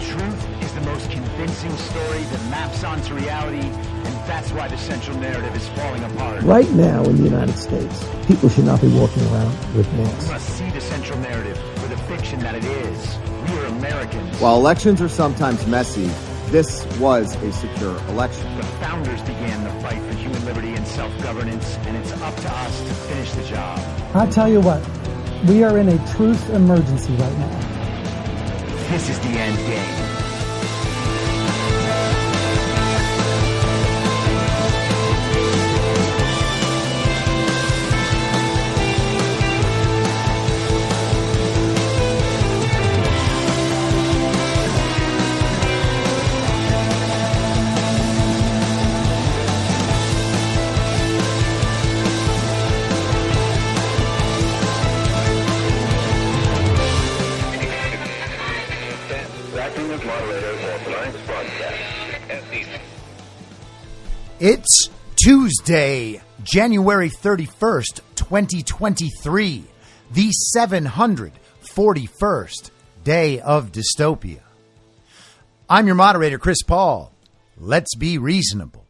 truth is the most convincing story that maps onto reality, and that's why the central narrative is falling apart. Right now in the United States, people should not be walking around with masks. We must see the central narrative for the fiction that it is. We are Americans. While elections are sometimes messy, this was a secure election. The founders began the fight for human liberty and self-governance, and it's up to us to finish the job. I'll tell you what, we are in a truth emergency right now. This is the end game. It's Tuesday, January 31st, 2023, the 741st day of dystopia. I'm your moderator, Chris Paul. Let's be reasonable.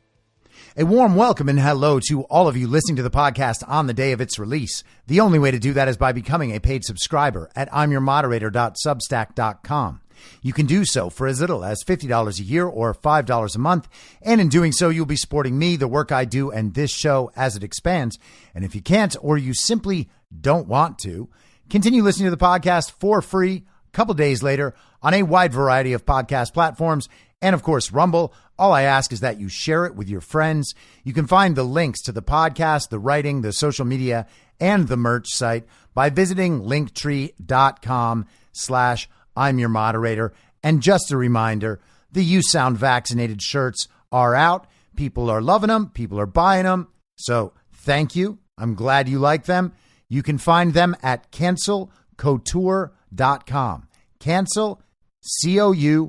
A warm welcome and hello to all of you listening to the podcast on the day of its release. The only way to do that is by becoming a paid subscriber at imyourmoderator.substack.com. You can do so for as little as $50 a year or $5 a month. And in doing so, you'll be supporting me, the work I do, and this show as it expands. And if you can't, or you simply don't want to, continue listening to the podcast for free a couple days later on a wide variety of podcast platforms. And of course, Rumble. All I ask is that you share it with your friends. You can find the links to the podcast, the writing, the social media, and the merch site by visiting linktree.com/I'm your moderator. And just a reminder, the You Sound Vaccinated shirts are out. People are loving them. People are buying them. So thank you. I'm glad you like them. You can find them at cancelcouture.com. Cancel, COUTURE.com.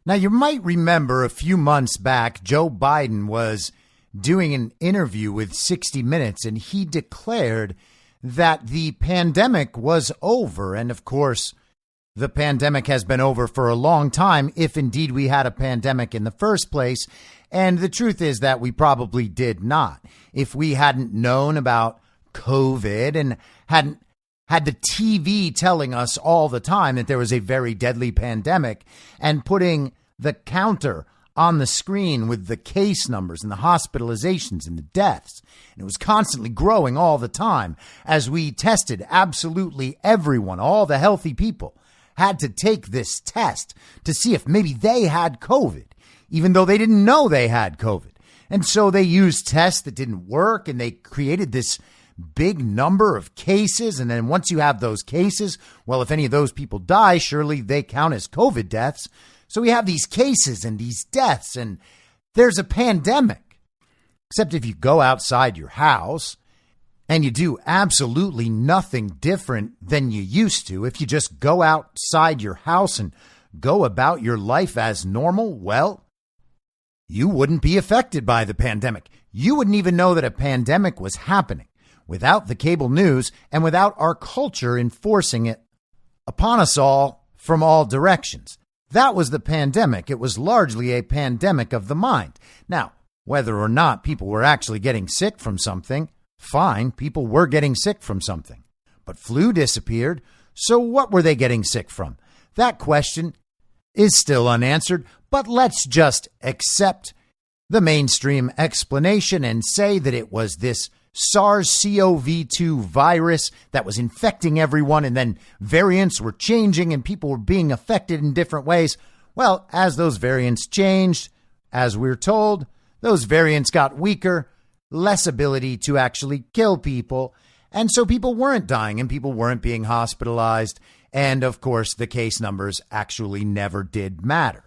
Now, you might remember a few months back, Joe Biden was doing an interview with 60 Minutes, and he declared that the pandemic was over. And of course, the pandemic has been over for a long time, if indeed we had a pandemic in the first place. And the truth is that we probably did not. If we hadn't known about COVID and hadn't had the TV telling us all the time that there was a very deadly pandemic and putting the counter on the screen with the case numbers and the hospitalizations and the deaths. And it was constantly growing all the time as we tested absolutely everyone. All the healthy people had to take this test to see if maybe they had COVID, even though they didn't know they had COVID. And so they used tests that didn't work, and they created this big number of cases. And then once you have those cases, well, if any of those people die, surely they count as COVID deaths. So we have these cases and these deaths, and there's a pandemic. Except if you go outside your house and you do absolutely nothing different than you used to, if you just go outside your house and go about your life as normal, well, you wouldn't be affected by the pandemic. You wouldn't even know that a pandemic was happening without the cable news and without our culture enforcing it upon us all from all directions. That was the pandemic. It was largely a pandemic of the mind. Now, whether or not people were actually getting sick from something, fine, people were getting sick from something. But flu disappeared, so what were they getting sick from? That question is still unanswered, but let's just accept the mainstream explanation and say that it was this SARS-CoV-2 virus that was infecting everyone, and then variants were changing and people were being affected in different ways. Well, as those variants changed, as we're told, those variants got weaker, less ability to actually kill people. And so people weren't dying and people weren't being hospitalized. And of course, the case numbers actually never did matter.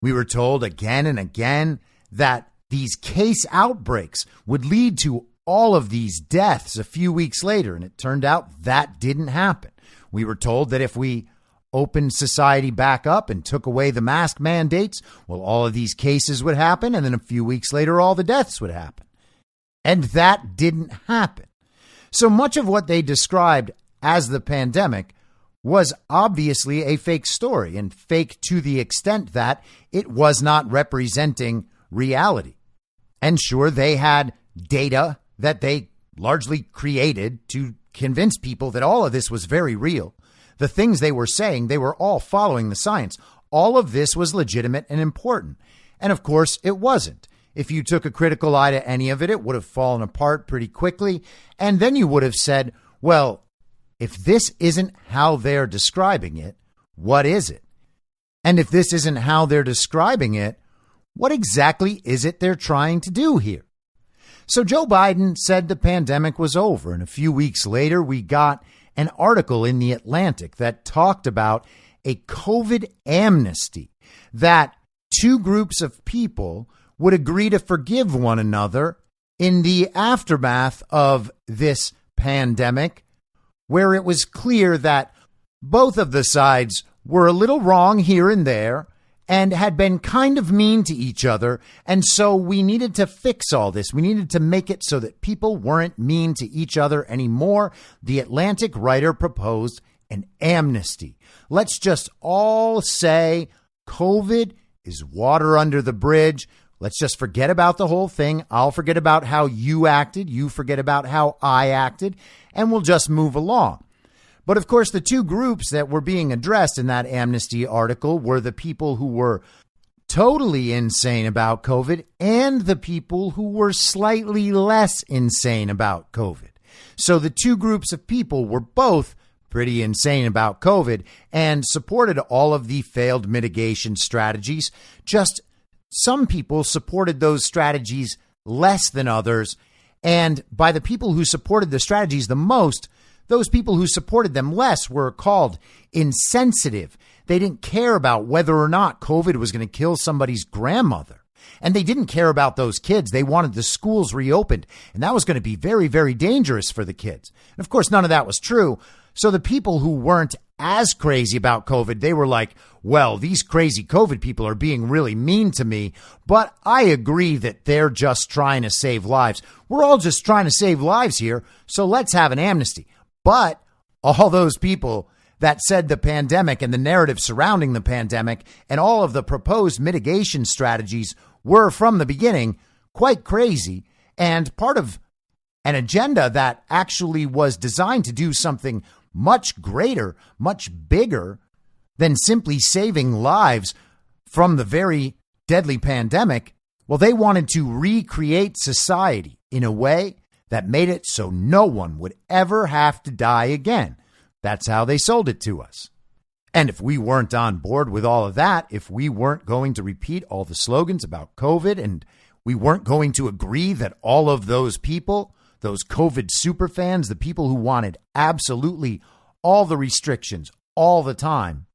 We were told again and again that these case outbreaks would lead to all of these deaths a few weeks later, and it turned out that didn't happen. We were told that if we opened society back up and took away the mask mandates, well, all of these cases would happen, and then a few weeks later, all the deaths would happen. And that didn't happen. So much of what they described as the pandemic was obviously a fake story, and fake to the extent that it was not representing reality. And sure, they had data that they largely created to convince people that all of this was very real. The things they were saying, they were all following the science. All of this was legitimate and important. And of course, it wasn't. If you took a critical eye to any of it, it would have fallen apart pretty quickly. And then you would have said, well, if this isn't how they're describing it, what is it? And if this isn't how they're describing it, what exactly is it they're trying to do here? So Joe Biden said the pandemic was over, and a few weeks later, we got an article in The Atlantic that talked about a COVID amnesty, that two groups of people would agree to forgive one another in the aftermath of this pandemic, where it was clear that both of the sides were a little wrong here and there and had been kind of mean to each other. And so we needed to fix all this. We needed to make it so that people weren't mean to each other anymore. The Atlantic writer proposed an amnesty. Let's just all say COVID is water under the bridge. Let's just forget about the whole thing. I'll forget about how you acted. You forget about how I acted, and we'll just move along. But of course, the two groups that were being addressed in that amnesty article were the people who were totally insane about COVID and the people who were slightly less insane about COVID. So the two groups of people were both pretty insane about COVID and supported all of the failed mitigation strategies. Just some people supported those strategies less than others. And by the people who supported the strategies the most, those people who supported them less were called insensitive. They didn't care about whether or not COVID was going to kill somebody's grandmother. And they didn't care about those kids. They wanted the schools reopened. And that was going to be very, very dangerous for the kids. And of course, none of that was true. So the people who weren't as crazy about COVID, they were like, well, these crazy COVID people are being really mean to me. But I agree that they're just trying to save lives. We're all just trying to save lives here. So let's have an amnesty. But all those people that said the pandemic and the narrative surrounding the pandemic and all of the proposed mitigation strategies were from the beginning quite crazy and part of an agenda that actually was designed to do something much greater, much bigger than simply saving lives from the very deadly pandemic. Well, they wanted to recreate society in a way that made it so no one would ever have to die again. That's how they sold it to us. And if we weren't on board with all of that, if we weren't going to repeat all the slogans about COVID, and we weren't going to agree that all of those people, those COVID superfans, the people who wanted absolutely all the restrictions all the time,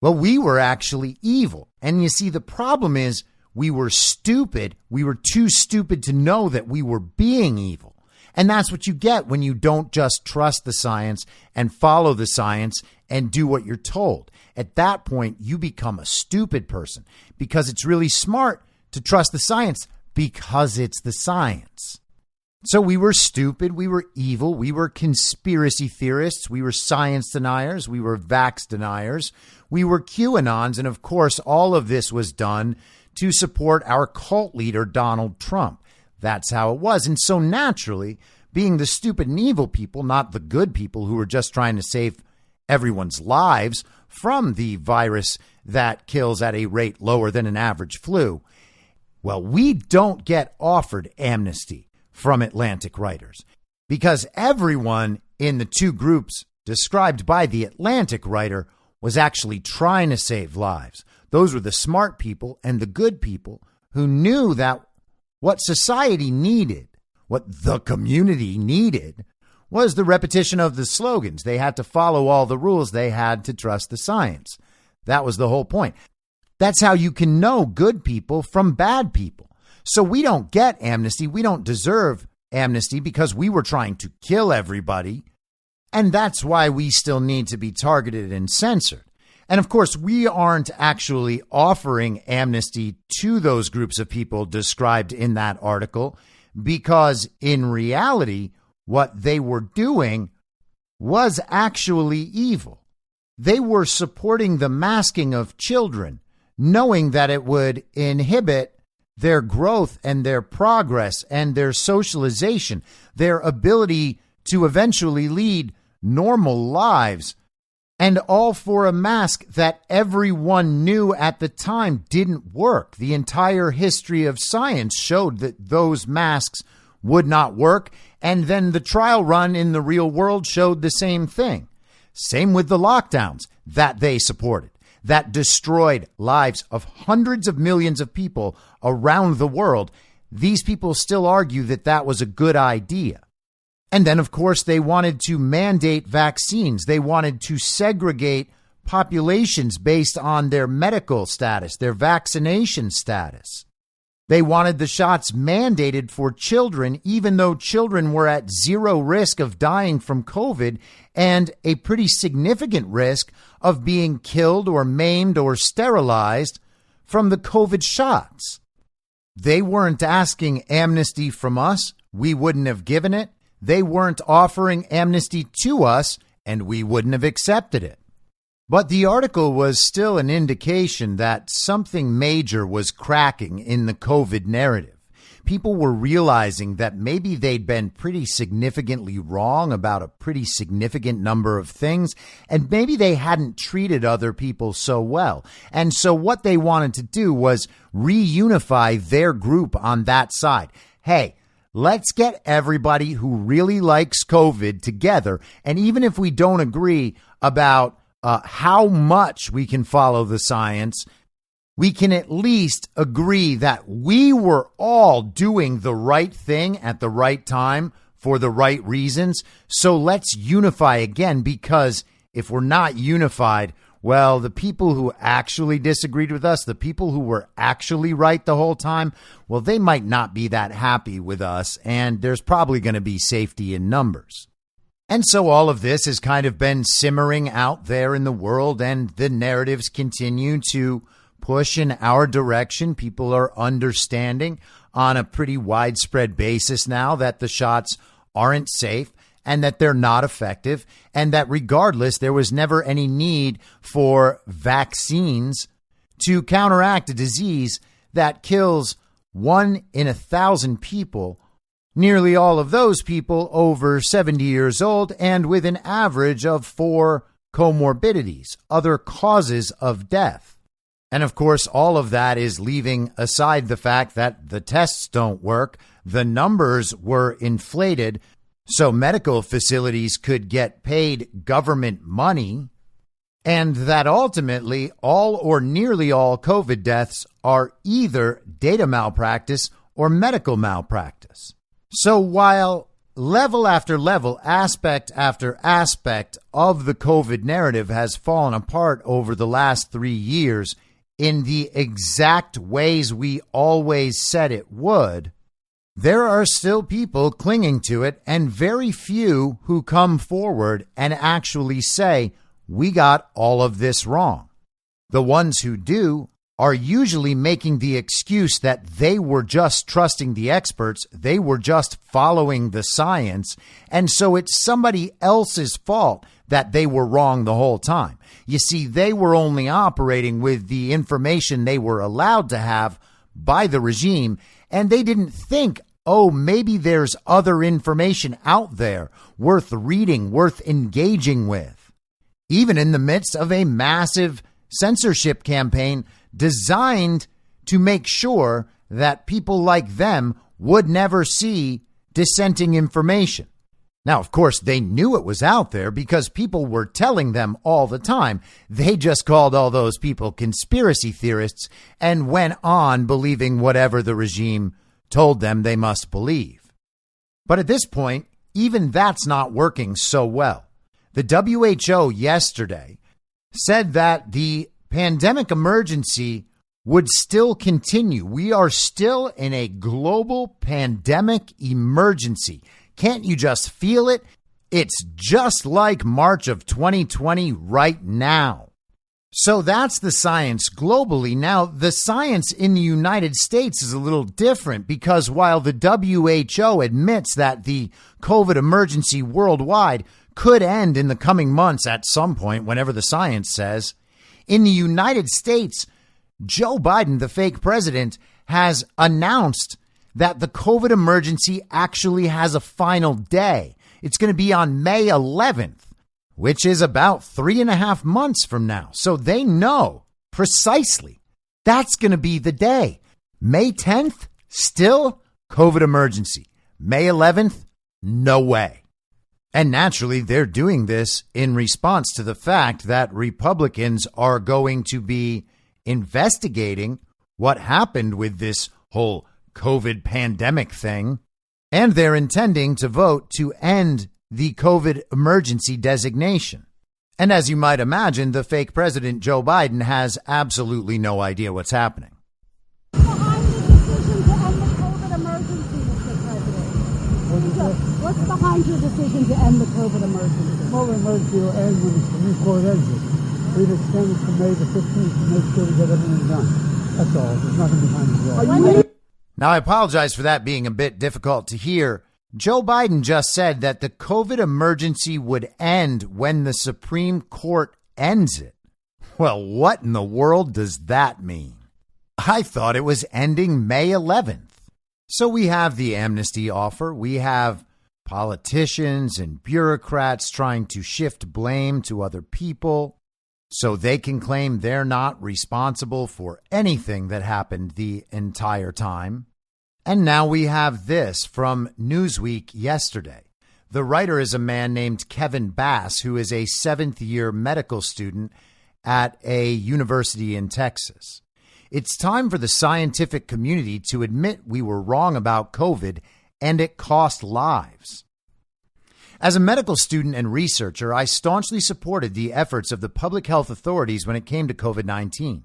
well, we were actually evil. And you see, the problem is we were stupid. We were too stupid to know that we were being evil. And that's what you get when you don't just trust the science and follow the science and do what you're told. At that point, you become a stupid person because it's really smart to trust the science because it's the science. So we were stupid. We were evil. We were conspiracy theorists. We were science deniers. We were vax deniers. We were QAnons. And of course, all of this was done to support our cult leader, Donald Trump. That's how it was. And so naturally, being the stupid and evil people, not the good people who were just trying to save everyone's lives from the virus that kills at a rate lower than an average flu, well, we don't get offered amnesty from Atlantic writers because everyone in the two groups described by the Atlantic writer was actually trying to save lives. Those were the smart people and the good people who knew that what society needed, what the community needed, was the repetition of the slogans. They had to follow all the rules. They had to trust the science. That was the whole point. That's how you can know good people from bad people. So we don't get amnesty. We don't deserve amnesty because we were trying to kill everybody. And that's why we still need to be targeted and censored. And of course, we aren't actually offering amnesty to those groups of people described in that article because in reality, what they were doing was actually evil. they were supporting the masking of children, knowing that it would inhibit their growth and their progress and their socialization, their ability to eventually lead normal lives, and all for a mask that everyone knew at the time didn't work. The entire history of science showed that those masks would not work, and then the trial run in the real world showed the same thing. Same with the lockdowns that they supported, that destroyed lives of hundreds of millions of people around the world. These people still argue that that was a good idea. And then, of course, they wanted to mandate vaccines. They wanted to segregate populations based on their medical status, their vaccination status. They wanted the shots mandated for children, even though children were at zero risk of dying from COVID and a pretty significant risk of being killed or maimed or sterilized from the COVID shots. They weren't asking amnesty from us. We wouldn't have given it. They weren't offering amnesty to us, and we wouldn't have accepted it. But the article was still an indication that something major was cracking in the COVID narrative. People were realizing that maybe they'd been pretty significantly wrong about a pretty significant number of things, and maybe they hadn't treated other people so well. And so what they wanted to do was reunify their group on that side. Hey, let's get everybody who really likes COVID together. And even if we don't agree about how much we can follow the science, we can at least agree that we were all doing the right thing at the right time for the right reasons. So let's unify again, because if we're not unified, well, the people who actually disagreed with us, the people who were actually right the whole time, well, they might not be that happy with us, and there's probably going to be safety in numbers. And so all of this has kind of been simmering out there in the world, and the narratives continue to push in our direction. People are understanding on a pretty widespread basis now that the shots aren't safe and that they're not effective, and that regardless, there was never any need for vaccines to counteract a disease that kills 1 in 1,000 people, nearly all of those people over 70 years old, and with an average of 4 comorbidities, other causes of death. And of course, all of that is leaving aside the fact that the tests don't work, the numbers were inflated, so medical facilities could get paid government money, and that ultimately all or nearly all COVID deaths are either data malpractice or medical malpractice. So while level after level, aspect after aspect of the COVID narrative has fallen apart over the last 3 years in the exact ways we always said it would, there are still people clinging to it, and very few who come forward and actually say, we got all of this wrong. The ones who do are usually making the excuse that they were just trusting the experts, they were just following the science, and so it's somebody else's fault that they were wrong the whole time. You see, they were only operating with the information they were allowed to have by the regime, and they didn't think, oh, maybe there's other information out there worth reading, worth engaging with. Even in the midst of a massive censorship campaign designed to make sure that people like them would never see dissenting information. Now, of course, they knew it was out there because people were telling them all the time. They just called all those people conspiracy theorists and went on believing whatever the regime told them they must believe. But at this point, even that's not working so well. The WHO yesterday said that the pandemic emergency would still continue. We are still in a global pandemic emergency. Can't you just feel it? It's just like March of 2020 right now. So that's the science globally. Now, the science in the United States is a little different because while the WHO admits that the COVID emergency worldwide could end in the coming months at some point, whenever the science says. In the United States, Joe Biden, the fake president, has announced that the COVID emergency actually has a final day. It's going to be on May 11th, which is about 3.5 months from now. So they know precisely that's going to be the day. May 10th, still COVID emergency. May 11th, no way. And naturally, they're doing this in response to the fact that Republicans are going to be investigating what happened with this whole COVID pandemic thing. And they're intending to vote to end the COVID emergency designation. And as you might imagine, the fake president, Joe Biden, has absolutely no idea what's happening. What's behind your decision to end the COVID emergency? The COVID emergency will end when the Supreme Court ends it. We've extended to May the 15th to make sure we get everything done. That's all. There's nothing behind it. Now, I apologize for that being a bit difficult to hear. Joe Biden just said that the COVID emergency would end when the Supreme Court ends it. Well, what in the world does that mean? I thought it was ending May 11th. So we have the amnesty offer. We have politicians and bureaucrats trying to shift blame to other people so they can claim they're not responsible for anything that happened the entire time. And now we have this from Newsweek yesterday. The writer is a man named Kevin Bass, who is a 7th-year medical student at a university in Texas. It's time for the scientific community to admit we were wrong about COVID and it cost lives. As a medical student and researcher, I staunchly supported the efforts of the public health authorities when it came to COVID-19.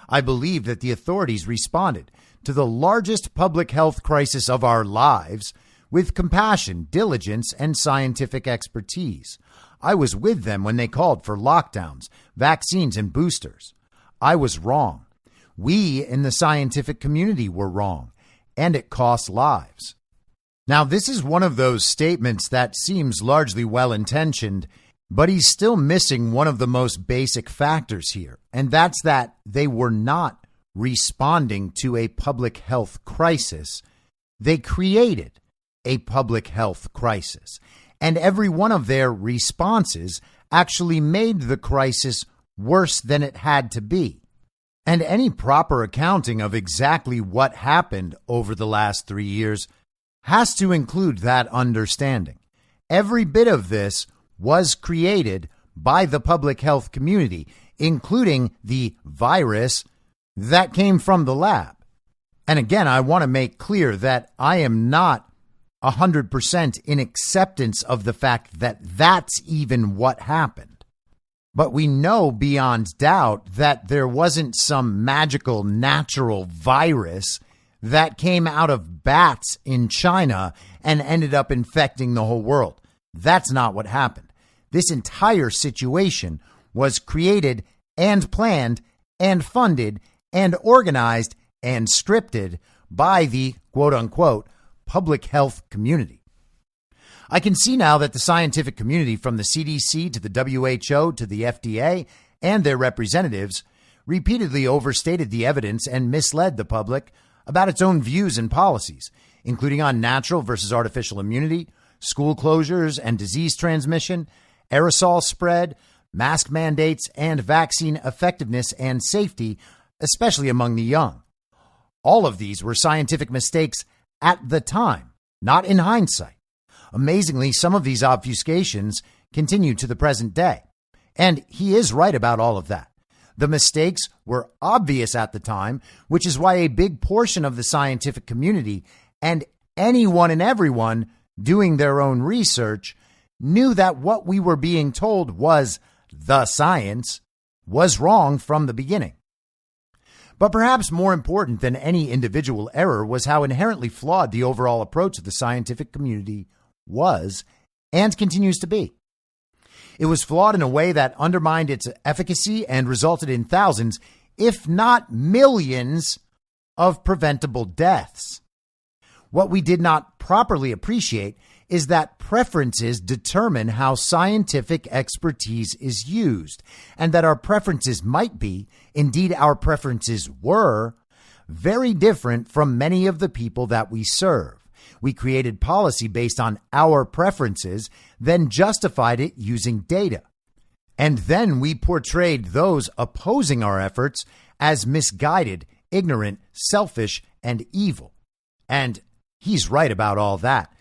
I believe that the authorities responded to the largest public health crisis of our lives with compassion, diligence, and scientific expertise. I was with them when they called for lockdowns, vaccines, and boosters. I was wrong. We in the scientific community were wrong, and it cost lives. Now, this is one of those statements that seems largely well-intentioned, but he's still missing one of the most basic factors here, and that's that they were not responding to a public health crisis. They created a public health crisis, and every one of their responses actually made the crisis worse than it had to be. And any proper accounting of exactly what happened over the last 3 years has to include that understanding. Every bit of this was created by the public health community, including the virus that came from the lab. And again, I want to make clear that I am not 100% in acceptance of the fact that that's even what happened. But we know beyond doubt that there wasn't some magical natural virus that came out of bats in China and ended up infecting the whole world. That's not what happened. This entire situation was created and planned and funded and organized and scripted by the quote unquote public health community. I can see now that the scientific community, from the CDC to the WHO to the FDA and their representatives, repeatedly overstated the evidence and misled the public about its own views and policies, including on natural versus artificial immunity, school closures and disease transmission, aerosol spread, mask mandates, and vaccine effectiveness and safety, especially among the young. All of these were scientific mistakes at the time, not in hindsight. Amazingly, some of these obfuscations continue to the present day. And he is right about all of that. The mistakes were obvious at the time, which is why a big portion of the scientific community and anyone and everyone doing their own research knew that what we were being told was the science was wrong from the beginning. But perhaps more important than any individual error was how inherently flawed the overall approach of the scientific community was and continues to be. It was flawed in a way that undermined its efficacy and resulted in thousands, if not millions, of preventable deaths. What we did not properly appreciate is that preferences determine how scientific expertise is used, and that our preferences might be, indeed our preferences were, very different from many of the people that we serve. We created policy based on our preferences, then justified it using data. And then we portrayed those opposing our efforts as misguided, ignorant, selfish, and evil. And he's right about all that.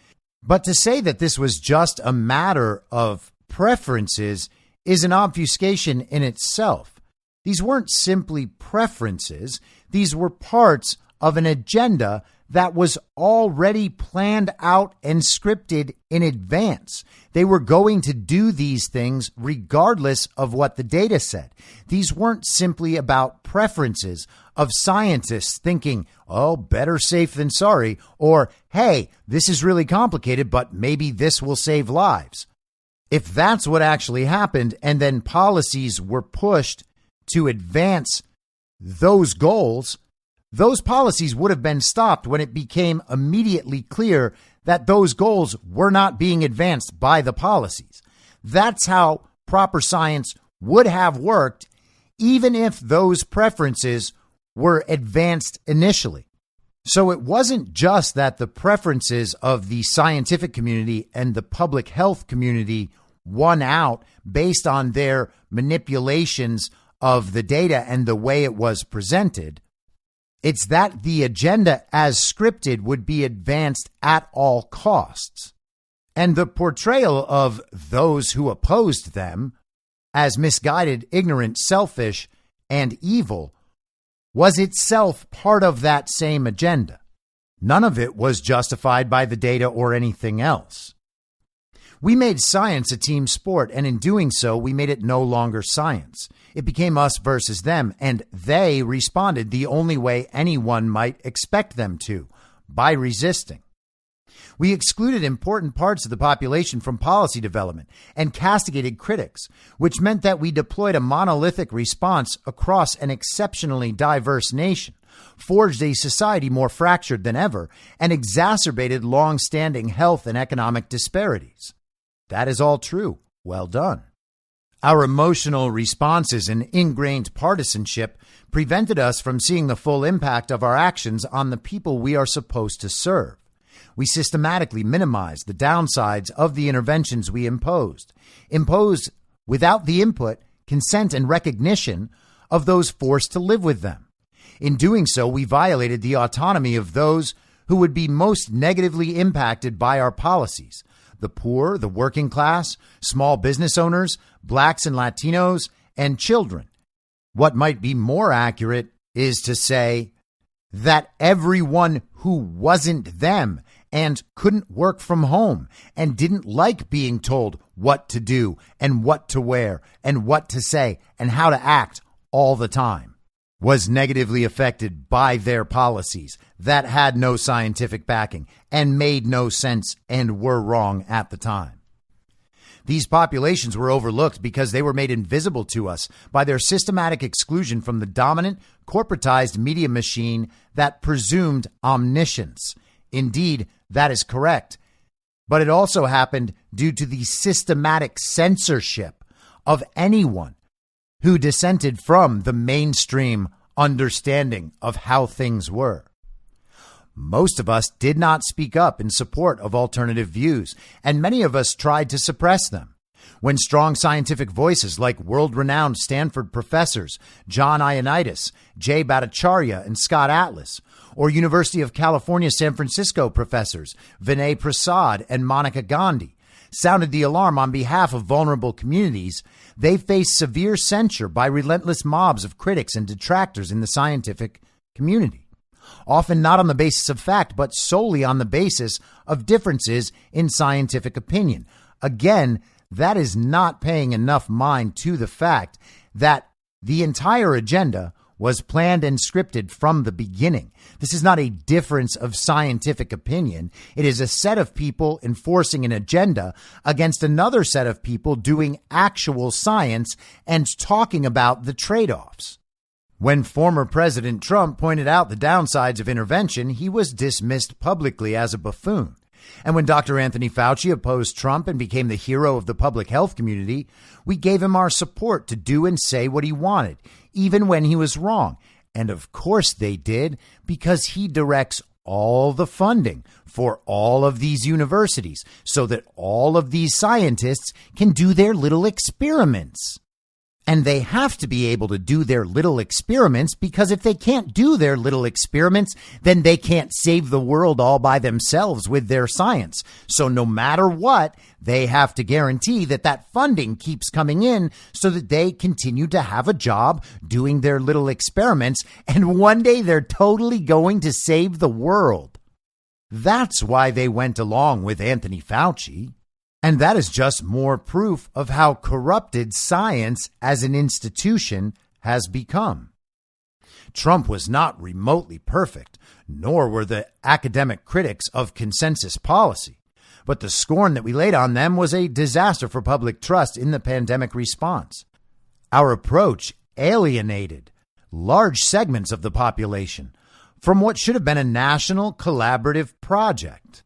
But to say that this was just a matter of preferences is an obfuscation in itself. These weren't simply preferences. These were parts of an agenda that was already planned out and scripted in advance. They were going to do these things regardless of what the data said. These weren't simply about preferences of scientists thinking, oh, better safe than sorry, or, hey, this is really complicated, but maybe this will save lives. If that's what actually happened, and then policies were pushed to advance those goals, those policies would have been stopped when it became immediately clear that those goals were not being advanced by the policies. That's how proper science would have worked, even if those preferences were advanced initially. So it wasn't just that the preferences of the scientific community and the public health community won out based on their manipulations of the data and the way it was presented. It's that the agenda as scripted would be advanced at all costs. And the portrayal of those who opposed them as misguided, ignorant, selfish, and evil was itself part of that same agenda. None of it was justified by the data or anything else. We made science a team sport, and in doing so, we made it no longer science. It became us versus them, and they responded the only way anyone might expect them to, by resisting. We excluded important parts of the population from policy development and castigated critics, which meant that we deployed a monolithic response across an exceptionally diverse nation, forged a society more fractured than ever, and exacerbated long-standing health and economic disparities. That is all true. Well done. Our emotional responses and ingrained partisanship prevented us from seeing the full impact of our actions on the people we are supposed to serve. We systematically minimized the downsides of the interventions we imposed without the input, consent, and recognition of those forced to live with them. In doing so, we violated the autonomy of those who would be most negatively impacted by our policies: the poor, the working class, small business owners, blacks and Latinos, and children. What might be more accurate is to say that everyone who wasn't them and couldn't work from home and didn't like being told what to do and what to wear and what to say and how to act all the time was negatively affected by their policies that had no scientific backing and made no sense and were wrong at the time. These populations were overlooked because they were made invisible to us by their systematic exclusion from the dominant, corporatized media machine that presumed omniscience. Indeed, that is correct. But it also happened due to the systematic censorship of anyone who dissented from the mainstream understanding of how things were. Most of us did not speak up in support of alternative views, and many of us tried to suppress them. When strong scientific voices like world-renowned Stanford professors John Ioannidis, Jay Bhattacharya, and Scott Atlas, or University of California, San Francisco professors Vinay Prasad and Monica Gandhi, sounded the alarm on behalf of vulnerable communities, they faced severe censure by relentless mobs of critics and detractors in the scientific community, often not on the basis of fact, but solely on the basis of differences in scientific opinion. Again, that is not paying enough mind to the fact that the entire agenda was planned and scripted from the beginning. This is not a difference of scientific opinion. It is a set of people enforcing an agenda against another set of people doing actual science and talking about the trade-offs. When former President Trump pointed out the downsides of intervention, he was dismissed publicly as a buffoon. And when Dr. Anthony Fauci opposed Trump and became the hero of the public health community, we gave him our support to do and say what he wanted, even when he was wrong. And of course they did, because he directs all the funding for all of these universities so that all of these scientists can do their little experiments. And they have to be able to do their little experiments, because if they can't do their little experiments, then they can't save the world all by themselves with their science. So no matter what, they have to guarantee that that funding keeps coming in so that they continue to have a job doing their little experiments. And one day they're totally going to save the world. That's why they went along with Anthony Fauci. And that is just more proof of how corrupted science as an institution has become. Trump was not remotely perfect, nor were the academic critics of consensus policy. But the scorn that we laid on them was a disaster for public trust in the pandemic response. Our approach alienated large segments of the population from what should have been a national collaborative project.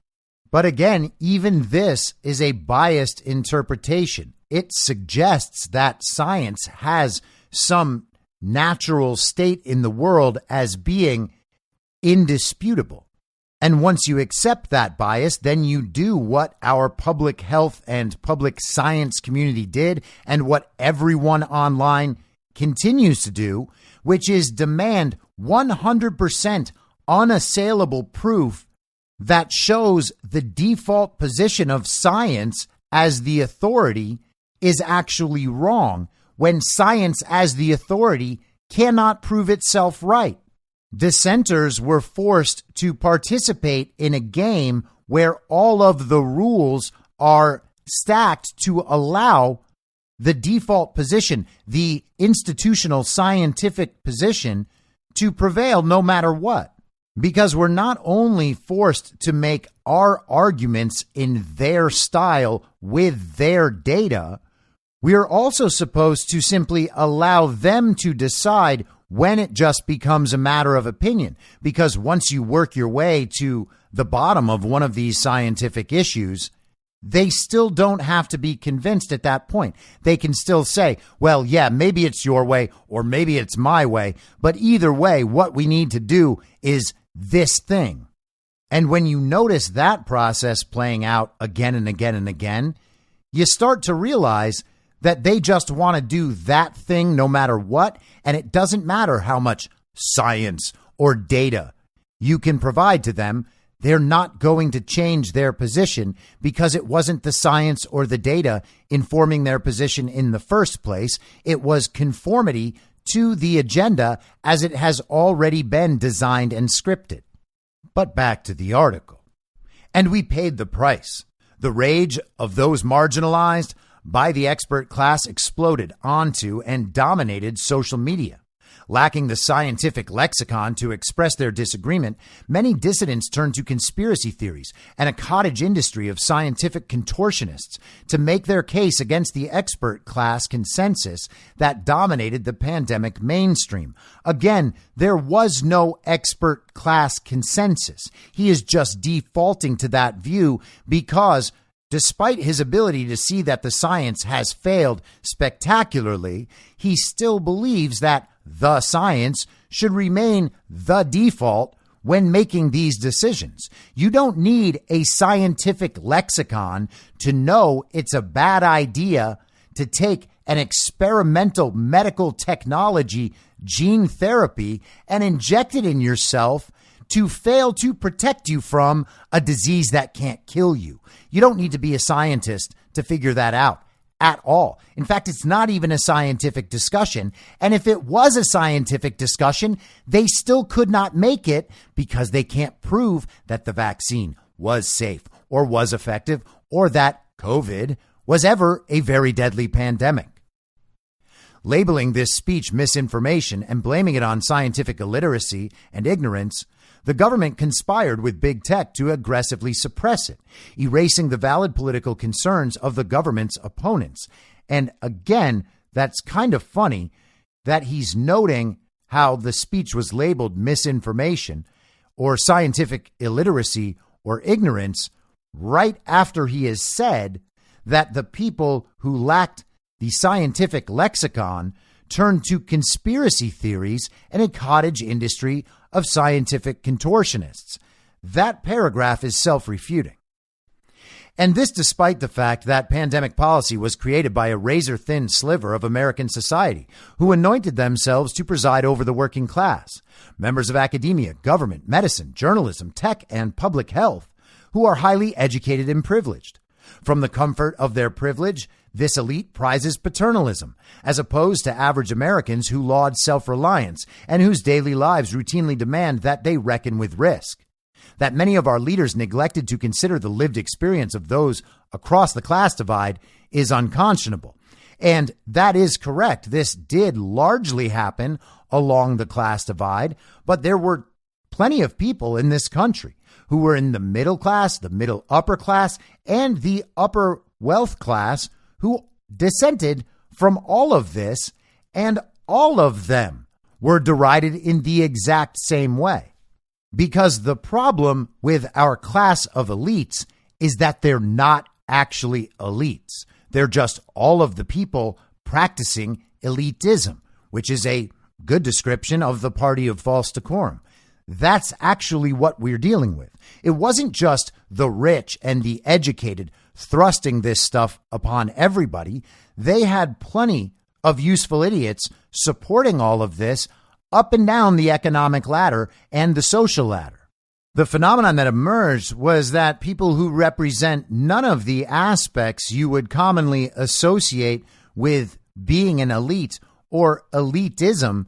But again, even this is a biased interpretation. It suggests that science has some natural state in the world as being indisputable. And once you accept that bias, then you do what our public health and public science community did, and what everyone online continues to do, which is demand 100% unassailable proof that shows the default position of science as the authority is actually wrong, when science as the authority cannot prove itself right. Dissenters were forced to participate in a game where all of the rules are stacked to allow the default position, the institutional scientific position, to prevail no matter what. Because we're not only forced to make our arguments in their style with their data, we are also supposed to simply allow them to decide when it just becomes a matter of opinion. Because once you work your way to the bottom of one of these scientific issues, they still don't have to be convinced at that point. They can still say, well, yeah, maybe it's your way or maybe it's my way. But either way, what we need to do is this thing. And when you notice that process playing out again and again and again, you start to realize that they just want to do that thing no matter what. And it doesn't matter how much science or data you can provide to them. They're not going to change their position, because it wasn't the science or the data informing their position in the first place. It was conformity to the agenda as it has already been designed and scripted. But back to the article. And we paid the price. The rage of those marginalized by the expert class exploded onto and dominated social media. Lacking the scientific lexicon to express their disagreement, many dissidents turned to conspiracy theories and a cottage industry of scientific contortionists to make their case against the expert class consensus that dominated the pandemic mainstream. Again, there was no expert class consensus. He is just defaulting to that view because, despite his ability to see that the science has failed spectacularly, he still believes that the science should remain the default when making these decisions. You don't need a scientific lexicon to know it's a bad idea to take an experimental medical technology, gene therapy, and inject it in yourself to fail to protect you from a disease that can't kill you. You don't need to be a scientist to figure that out at all. In fact, it's not even a scientific discussion. And if it was a scientific discussion, they still could not make it because they can't prove that the vaccine was safe or was effective or that COVID was ever a very deadly pandemic. Labeling this speech misinformation and blaming it on scientific illiteracy and ignorance, the government conspired with big tech to aggressively suppress it, erasing the valid political concerns of the government's opponents. And again, that's kind of funny that he's noting how the speech was labeled misinformation or scientific illiteracy or ignorance right after he has said that the people who lacked the scientific lexicon turned to conspiracy theories and a cottage industry of scientific contortionists. That paragraph is self-refuting. And this despite the fact that pandemic policy was created by a razor-thin sliver of American society who anointed themselves to preside over the working class, members of academia, government, medicine, journalism, tech, and public health, who are highly educated and privileged. From the comfort of their privilege, this elite prizes paternalism, as opposed to average Americans who laud self-reliance and whose daily lives routinely demand that they reckon with risk. That many of our leaders neglected to consider the lived experience of those across the class divide is unconscionable. And that is correct. This did largely happen along the class divide, but there were plenty of people in this country who were in the middle class, the middle upper class, and the upper wealth class who dissented from all of this, and all of them were derided in the exact same way. Because the problem with our class of elites is that they're not actually elites. They're just all of the people practicing elitism, which is a good description of the party of false decorum. That's actually what we're dealing with. It wasn't just the rich and the educated thrusting this stuff upon everybody. They had plenty of useful idiots supporting all of this up and down the economic ladder and the social ladder. The phenomenon that emerged was that people who represent none of the aspects you would commonly associate with being an elite or elitism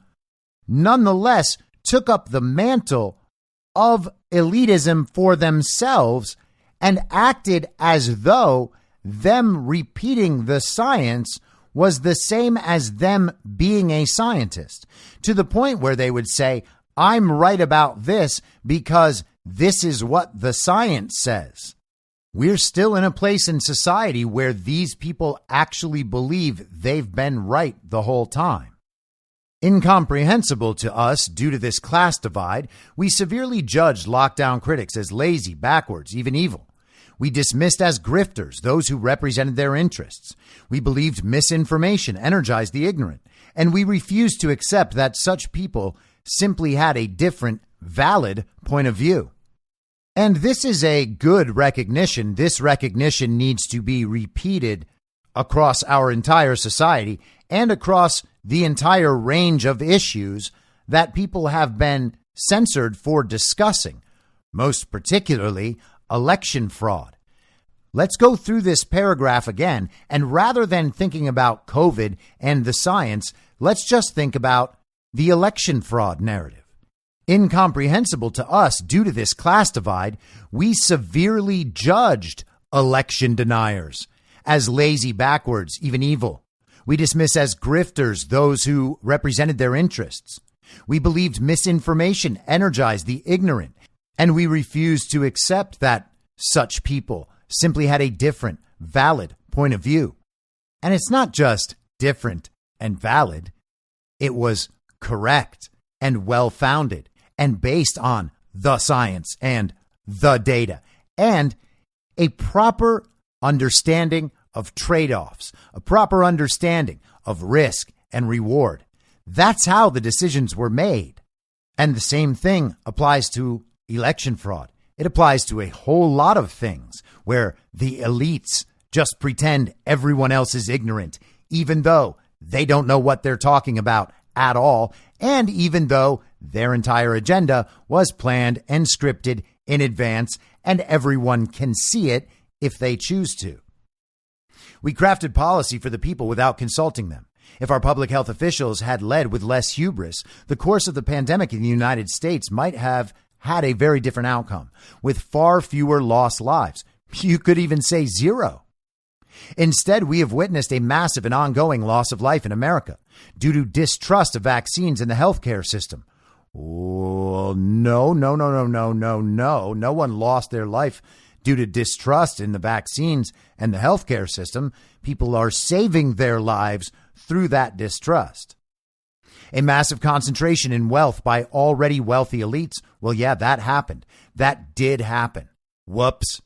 nonetheless took up the mantle of elitism for themselves and acted as though them repeating the science was the same as them being a scientist, to the point where they would say, I'm right about this because this is what the science says. We're still in a place in society where these people actually believe they've been right the whole time. Incomprehensible to us due to this class divide, we severely judged lockdown critics as lazy, backwards, even evil. We dismissed as grifters those who represented their interests. We believed misinformation energized the ignorant, and we refused to accept that such people simply had a different, valid point of view. And this is a good recognition. This recognition needs to be repeated across our entire society and across the entire range of issues that people have been censored for discussing, most particularly election fraud. Let's go through this paragraph again, and rather than thinking about COVID and the science, let's just think about the election fraud narrative. Incomprehensible to us due to this class divide, we severely judged election deniers as lazy, backwards, even evil. We dismiss as grifters those who represented their interests. We believed misinformation energized the ignorant, and we refused to accept that such people simply had a different, valid point of view. And it's not just different and valid. It was correct and well-founded and based on the science and the data and a proper understanding of trade-offs, a proper understanding of risk and reward. That's how the decisions were made. And the same thing applies to election fraud. It applies to a whole lot of things where the elites just pretend everyone else is ignorant, even though they don't know what they're talking about at all, and even though their entire agenda was planned and scripted in advance, and everyone can see it if they choose to. We crafted policy for the people without consulting them. If our public health officials had led with less hubris, the course of the pandemic in the United States might have had a very different outcome, with far fewer lost lives. You could even say zero. Instead, we have witnessed a massive and ongoing loss of life in America due to distrust of vaccines in the healthcare system. Oh, no. No one lost their life due to distrust in the vaccines and the healthcare system. People are saving their lives through that distrust. A massive concentration in wealth by already wealthy elites. Well, yeah, that happened. That did happen. Whoops.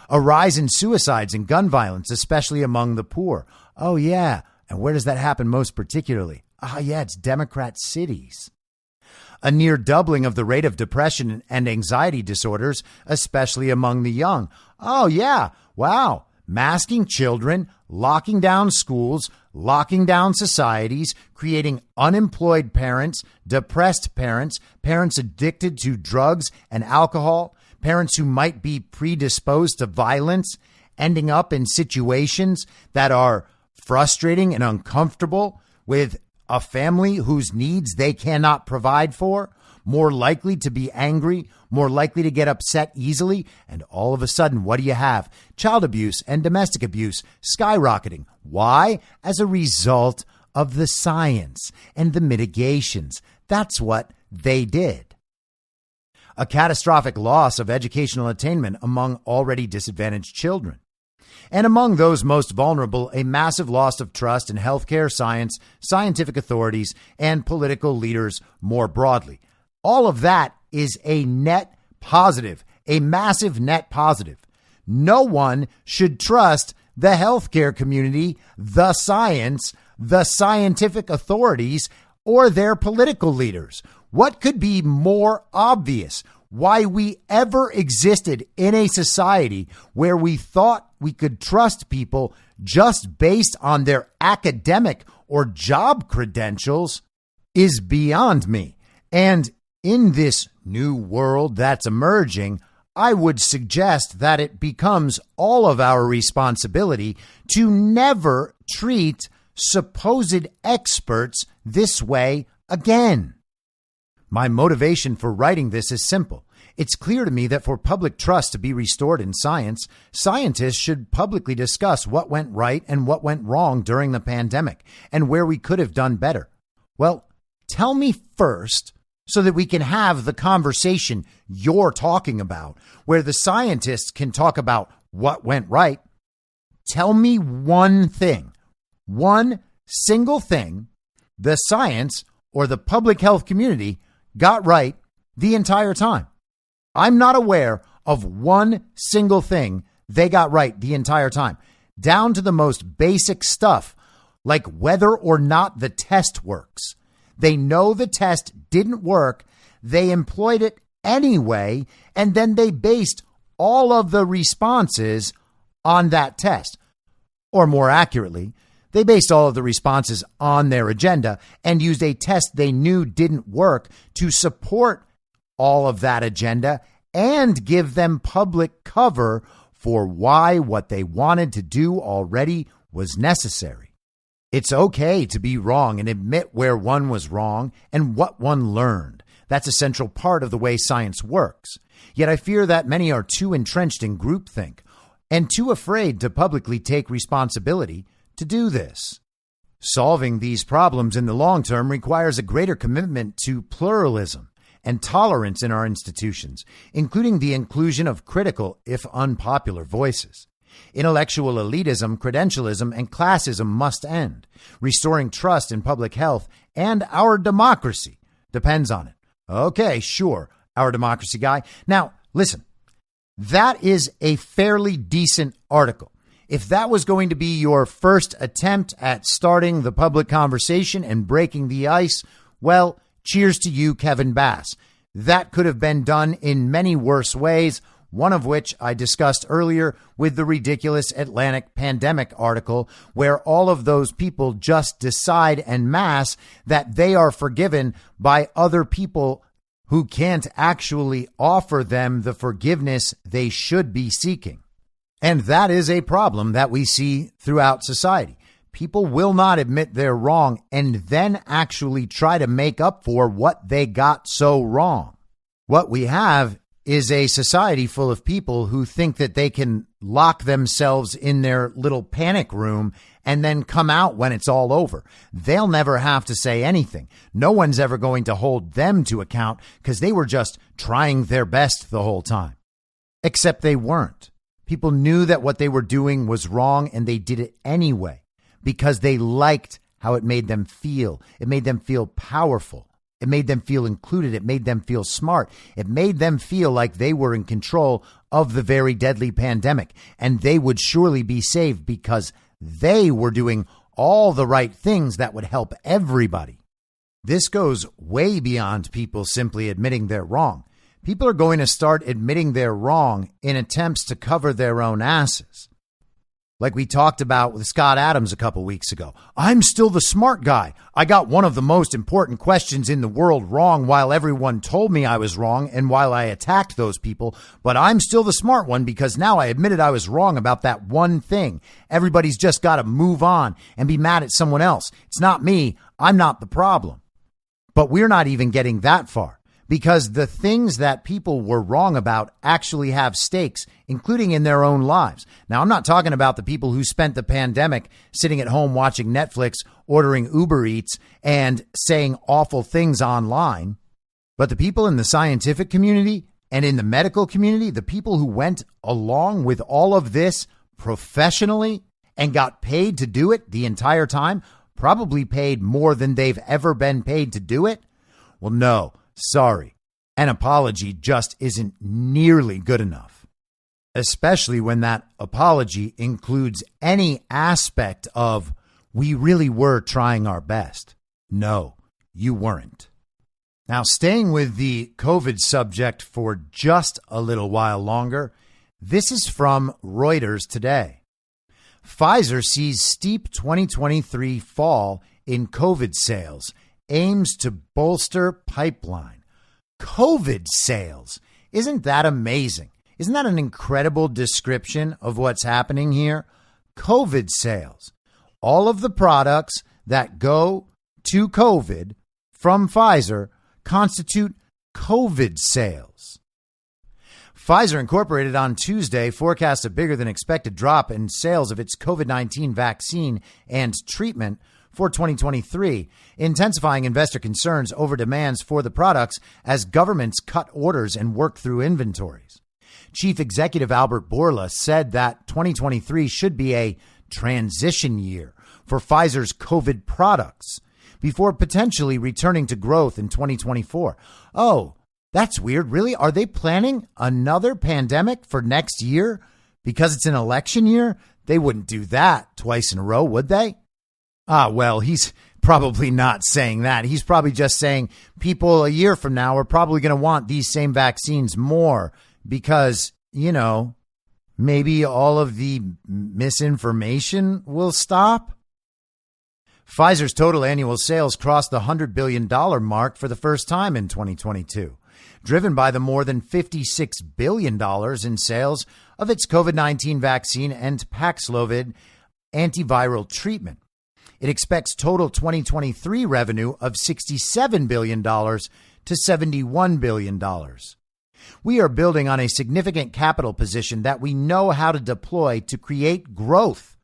A rise in suicides and gun violence, especially among the poor. Oh, yeah. And where does that happen most particularly? Yeah, it's Democrat cities. A near doubling of the rate of depression and anxiety disorders, especially among the young. Oh, yeah. Wow. Masking children, locking down schools, locking down societies, creating unemployed parents, depressed parents, parents addicted to drugs and alcohol, parents who might be predisposed to violence, ending up in situations that are frustrating and uncomfortable with a family whose needs they cannot provide for, more likely to be angry, more likely to get upset easily. And all of a sudden, what do you have? Child abuse and domestic abuse skyrocketing. Why? As a result of the science and the mitigations. That's what they did. A catastrophic loss of educational attainment among already disadvantaged children. And among those most vulnerable, a massive loss of trust in healthcare, science, scientific authorities, and political leaders more broadly. All of that is a net positive, a massive net positive. No one should trust the healthcare community, the science, the scientific authorities, or their political leaders. What could be more obvious? Why we ever existed in a society where we thought we could trust people just based on their academic or job credentials is beyond me. And in this new world that's emerging, I would suggest that it becomes all of our responsibility to never treat supposed experts this way again. My motivation for writing this is simple. It's clear to me that for public trust to be restored in science, scientists should publicly discuss what went right and what went wrong during the pandemic and where we could have done better. Well, tell me first so that we can have the conversation you're talking about, where the scientists can talk about what went right. Tell me one thing, one single thing the science or the public health community got right the entire time. I'm not aware of one single thing they got right the entire time, down to the most basic stuff, like whether or not the test works. They know the test didn't work. They employed it anyway, and then they based all of the responses on that test. Or more accurately, they based all of the responses on their agenda and used a test they knew didn't work to support all of that agenda and give them public cover for why what they wanted to do already was necessary. It's okay to be wrong and admit where one was wrong and what one learned. That's a central part of the way science works. Yet I fear that many are too entrenched in groupthink and too afraid to publicly take responsibility to do this. Solving these problems in the long term requires a greater commitment to pluralism and tolerance in our institutions, including the inclusion of critical, if unpopular, voices. Intellectual elitism, credentialism, and classism must end. Restoring trust in public health and our democracy depends on it. Okay, sure, our democracy guy. Now, listen, that is a fairly decent article. If that was going to be your first attempt at starting the public conversation and breaking the ice, well, cheers to you, Kevin Bass. That could have been done in many worse ways, one of which I discussed earlier with the ridiculous Atlantic pandemic article, where all of those people just decide en masse that they are forgiven by other people who can't actually offer them the forgiveness they should be seeking. And that is a problem that we see throughout society. People will not admit they're wrong and then actually try to make up for what they got so wrong. What we have is a society full of people who think that they can lock themselves in their little panic room and then come out when it's all over. They'll never have to say anything. No one's ever going to hold them to account because they were just trying their best the whole time. Except they weren't. People knew that what they were doing was wrong and they did it anyway because they liked how it made them feel. It made them feel powerful. It made them feel included. It made them feel smart. It made them feel like they were in control of the very deadly pandemic, and they would surely be saved because they were doing all the right things that would help everybody. This goes way beyond people simply admitting they're wrong. People are going to start admitting they're wrong in attempts to cover their own asses. Like we talked about with Scott Adams a couple weeks ago. I'm still the smart guy. I got one of the most important questions in the world wrong while everyone told me I was wrong and while I attacked those people. But I'm still the smart one because now I admitted I was wrong about that one thing. Everybody's just got to move on and be mad at someone else. It's not me. I'm not the problem. But we're not even getting that far. Because the things that people were wrong about actually have stakes, including in their own lives. Now, I'm not talking about the people who spent the pandemic sitting at home watching Netflix, ordering Uber Eats, and saying awful things online. But the people in the scientific community and in the medical community, the people who went along with all of this professionally and got paid to do it the entire time, probably paid more than they've ever been paid to do it. Well, no. Sorry, an apology just isn't nearly good enough, especially when that apology includes any aspect of we really were trying our best. No, you weren't. Now, staying with the COVID subject for just a little while longer, this is from Reuters today. Pfizer sees steep 2023 fall in COVID sales, aims to bolster pipeline. COVID sales. Isn't that amazing? Isn't that an incredible description of what's happening here? COVID sales. All of the products that go to COVID from Pfizer constitute COVID sales. Pfizer Incorporated on Tuesday forecasts a bigger than expected drop in sales of its COVID-19 vaccine and treatment for 2023, intensifying investor concerns over demands for the products as governments cut orders and work through inventories. Chief Executive Albert Bourla said that 2023 should be a transition year for Pfizer's COVID products before potentially returning to growth in 2024. Oh, that's weird. Really? Are they planning another pandemic for next year because it's an election year? They wouldn't do that twice in a row, would they? Well, he's probably not saying that. He's probably just saying people a year from now are probably going to want these same vaccines more because, you know, maybe all of the misinformation will stop. Pfizer's total annual sales crossed the $100 billion mark for the first time in 2022, driven by the more than $56 billion in sales of its COVID-19 vaccine and Paxlovid antiviral treatment. It expects total 2023 revenue of $67 billion to $71 billion. We are building on a significant capital position that we know how to deploy to create growth,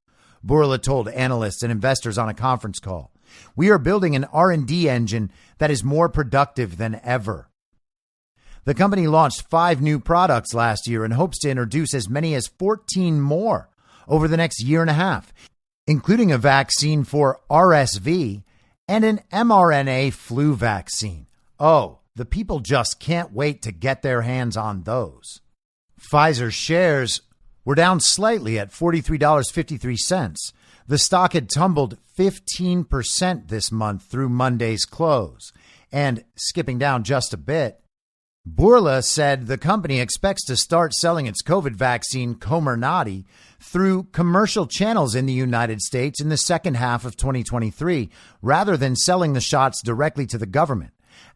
Bourla told analysts and investors on a conference call. We are building an R&D engine that is more productive than ever. The company launched 5 new products last year and hopes to introduce as many as 14 more over the next year and a half, including a vaccine for RSV and an mRNA flu vaccine. Oh, the people just can't wait to get their hands on those. Pfizer shares were down slightly at $43.53. The stock had tumbled 15% this month through Monday's close. And skipping down just a bit, Bourla said the company expects to start selling its COVID vaccine Comirnaty through commercial channels in the United States in the second half of 2023, rather than selling the shots directly to the government.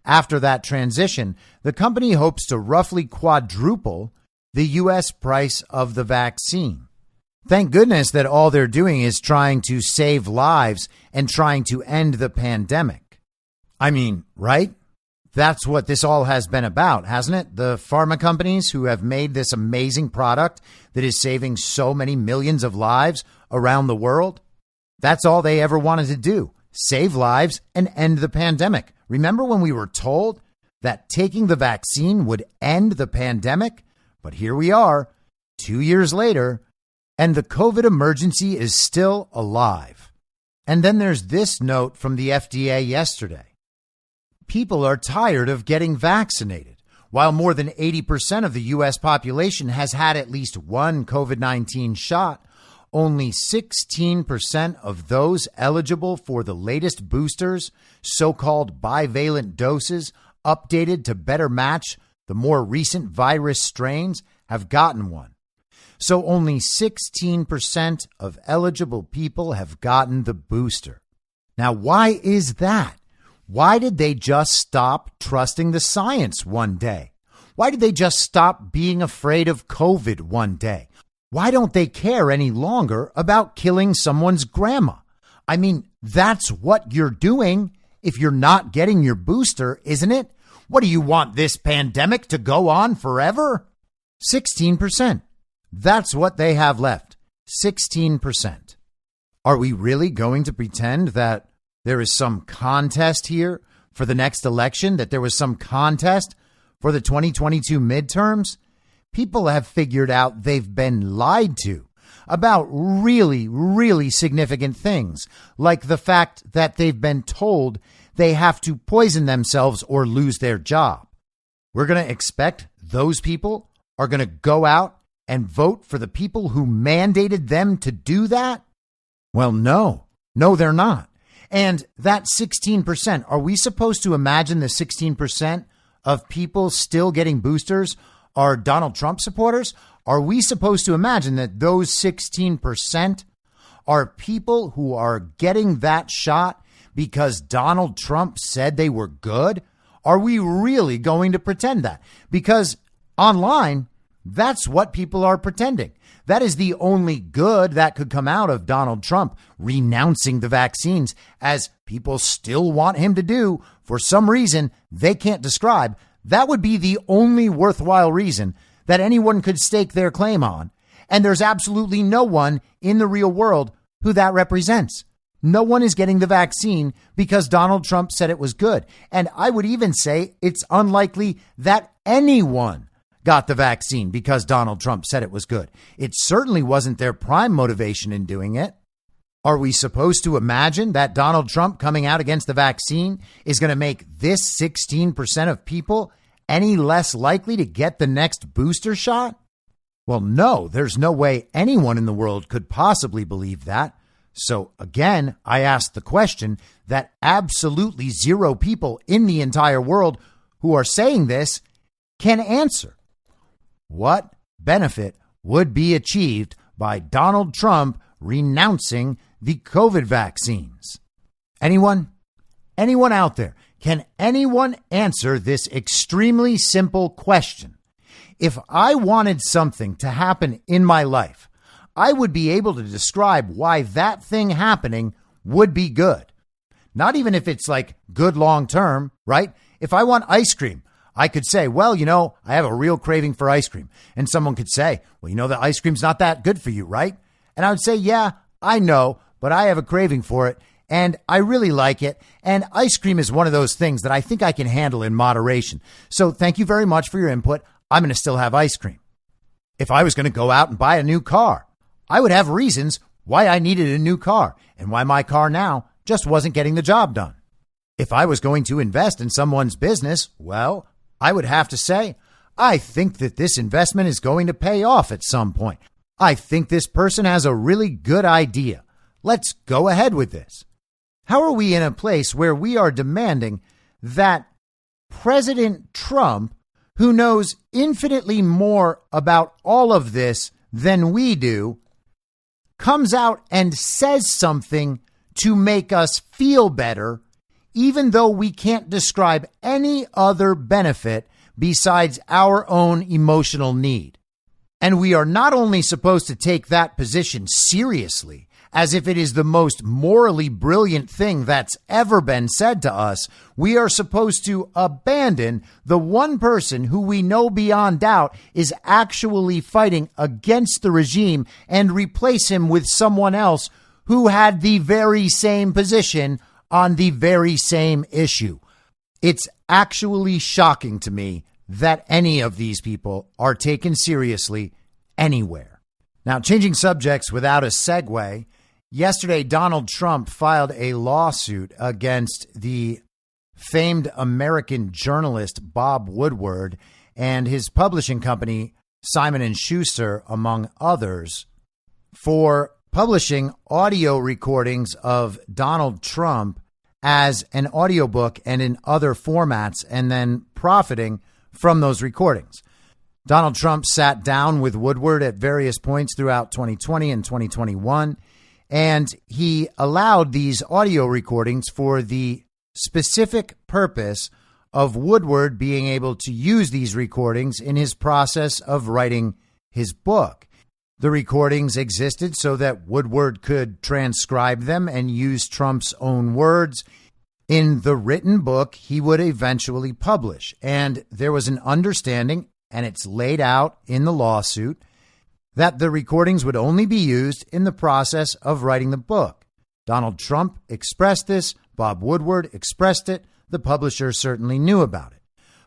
After that transition, the company hopes to roughly quadruple the U.S. price of the vaccine. Thank goodness that all they're doing is trying to save lives and trying to end the pandemic. I mean, right? That's what this all has been about, hasn't it? The pharma companies who have made this amazing product that is saving so many millions of lives around the world. That's all they ever wanted to do, save lives and end the pandemic. Remember when we were told that taking the vaccine would end the pandemic? But here we are, 2 years later, and the COVID emergency is still alive. And then there's this note from the FDA yesterday. people are tired of getting vaccinated. While more than 80% of the U.S. population has had at least one COVID-19 shot, only 16% of those eligible for the latest boosters, so-called bivalent doses, updated to better match the more recent virus strains, have gotten one. So only 16% of eligible people have gotten the booster. Now, why is that? Why did they just stop trusting the science one day? Why did they just stop being afraid of COVID one day? Why don't they care any longer about killing someone's grandma? I mean, that's what you're doing if you're not getting your booster, isn't it? What do you want, this pandemic to go on forever? 16%. That's what they have left. 16%. Are we really going to pretend that there is some contest here for the next election, that there was some contest for the 2022 midterms? People have figured out they've been lied to about really, really significant things, like the fact that they've been told they have to poison themselves or lose their job. We're going to expect those people are going to go out and vote for the people who mandated them to do that? Well, no, they're not. And that 16%, are we supposed to imagine the 16% of people still getting boosters are Donald Trump supporters? Are we supposed to imagine that those 16% are people who are getting that shot because Donald Trump said they were good? Are we really going to pretend that? Because online, that's what people are pretending. That is the only good that could come out of Donald Trump renouncing the vaccines, as people still want him to do for some reason they can't describe. That would be the only worthwhile reason that anyone could stake their claim on. And there's absolutely no one in the real world who that represents. No one is getting the vaccine because Donald Trump said it was good. And I would even say it's unlikely that anyone got the vaccine because Donald Trump said it was good. It certainly wasn't their prime motivation in doing it. Are we supposed to imagine that Donald Trump coming out against the vaccine is going to make this 16% of people any less likely to get the next booster shot? Well, no, there's no way anyone in the world could possibly believe that. So again, I asked the question that absolutely zero people in the entire world who are saying this can answer. What benefit would be achieved by Donald Trump renouncing the COVID vaccines? Anyone? Anyone out there? Can anyone answer this extremely simple question? If I wanted something to happen in my life, I would be able to describe why that thing happening would be good. Not even if it's like good long term, right? If I want ice cream, I could say, well, I have a real craving for ice cream. And someone could say, well, the ice cream's not that good for you, right? And I would say, yeah, I know, but I have a craving for it and I really like it. And ice cream is one of those things that I think I can handle in moderation. So thank you very much for your input. I'm going to still have ice cream. If I was going to go out and buy a new car, I would have reasons why I needed a new car and why my car now just wasn't getting the job done. If I was going to invest in someone's business, well, I would have to say, I think that this investment is going to pay off at some point. I think this person has a really good idea. Let's go ahead with this. How are we in a place where we are demanding that President Trump, who knows infinitely more about all of this than we do, comes out and says something to make us feel better, even though we can't describe any other benefit besides our own emotional need? And we are not only supposed to take that position seriously, as if it is the most morally brilliant thing that's ever been said to us, we are supposed to abandon the one person who we know beyond doubt is actually fighting against the regime and replace him with someone else who had the very same position on the very same issue. It's actually shocking to me that any of these people are taken seriously anywhere. Now, changing subjects without a segue, yesterday Donald Trump filed a lawsuit against the famed American journalist Bob Woodward and his publishing company, Simon & Schuster, among others, for publishing audio recordings of Donald Trump as an audiobook and in other formats, and then profiting from those recordings. Donald Trump sat down with Woodward at various points throughout 2020 and 2021, and he allowed these audio recordings for the specific purpose of Woodward being able to use these recordings in his process of writing his book. The recordings existed so that Woodward could transcribe them and use Trump's own words in the written book he would eventually publish. And there was an understanding, and it's laid out in the lawsuit, that the recordings would only be used in the process of writing the book. Donald Trump expressed this. Bob Woodward expressed it. The publisher certainly knew about it.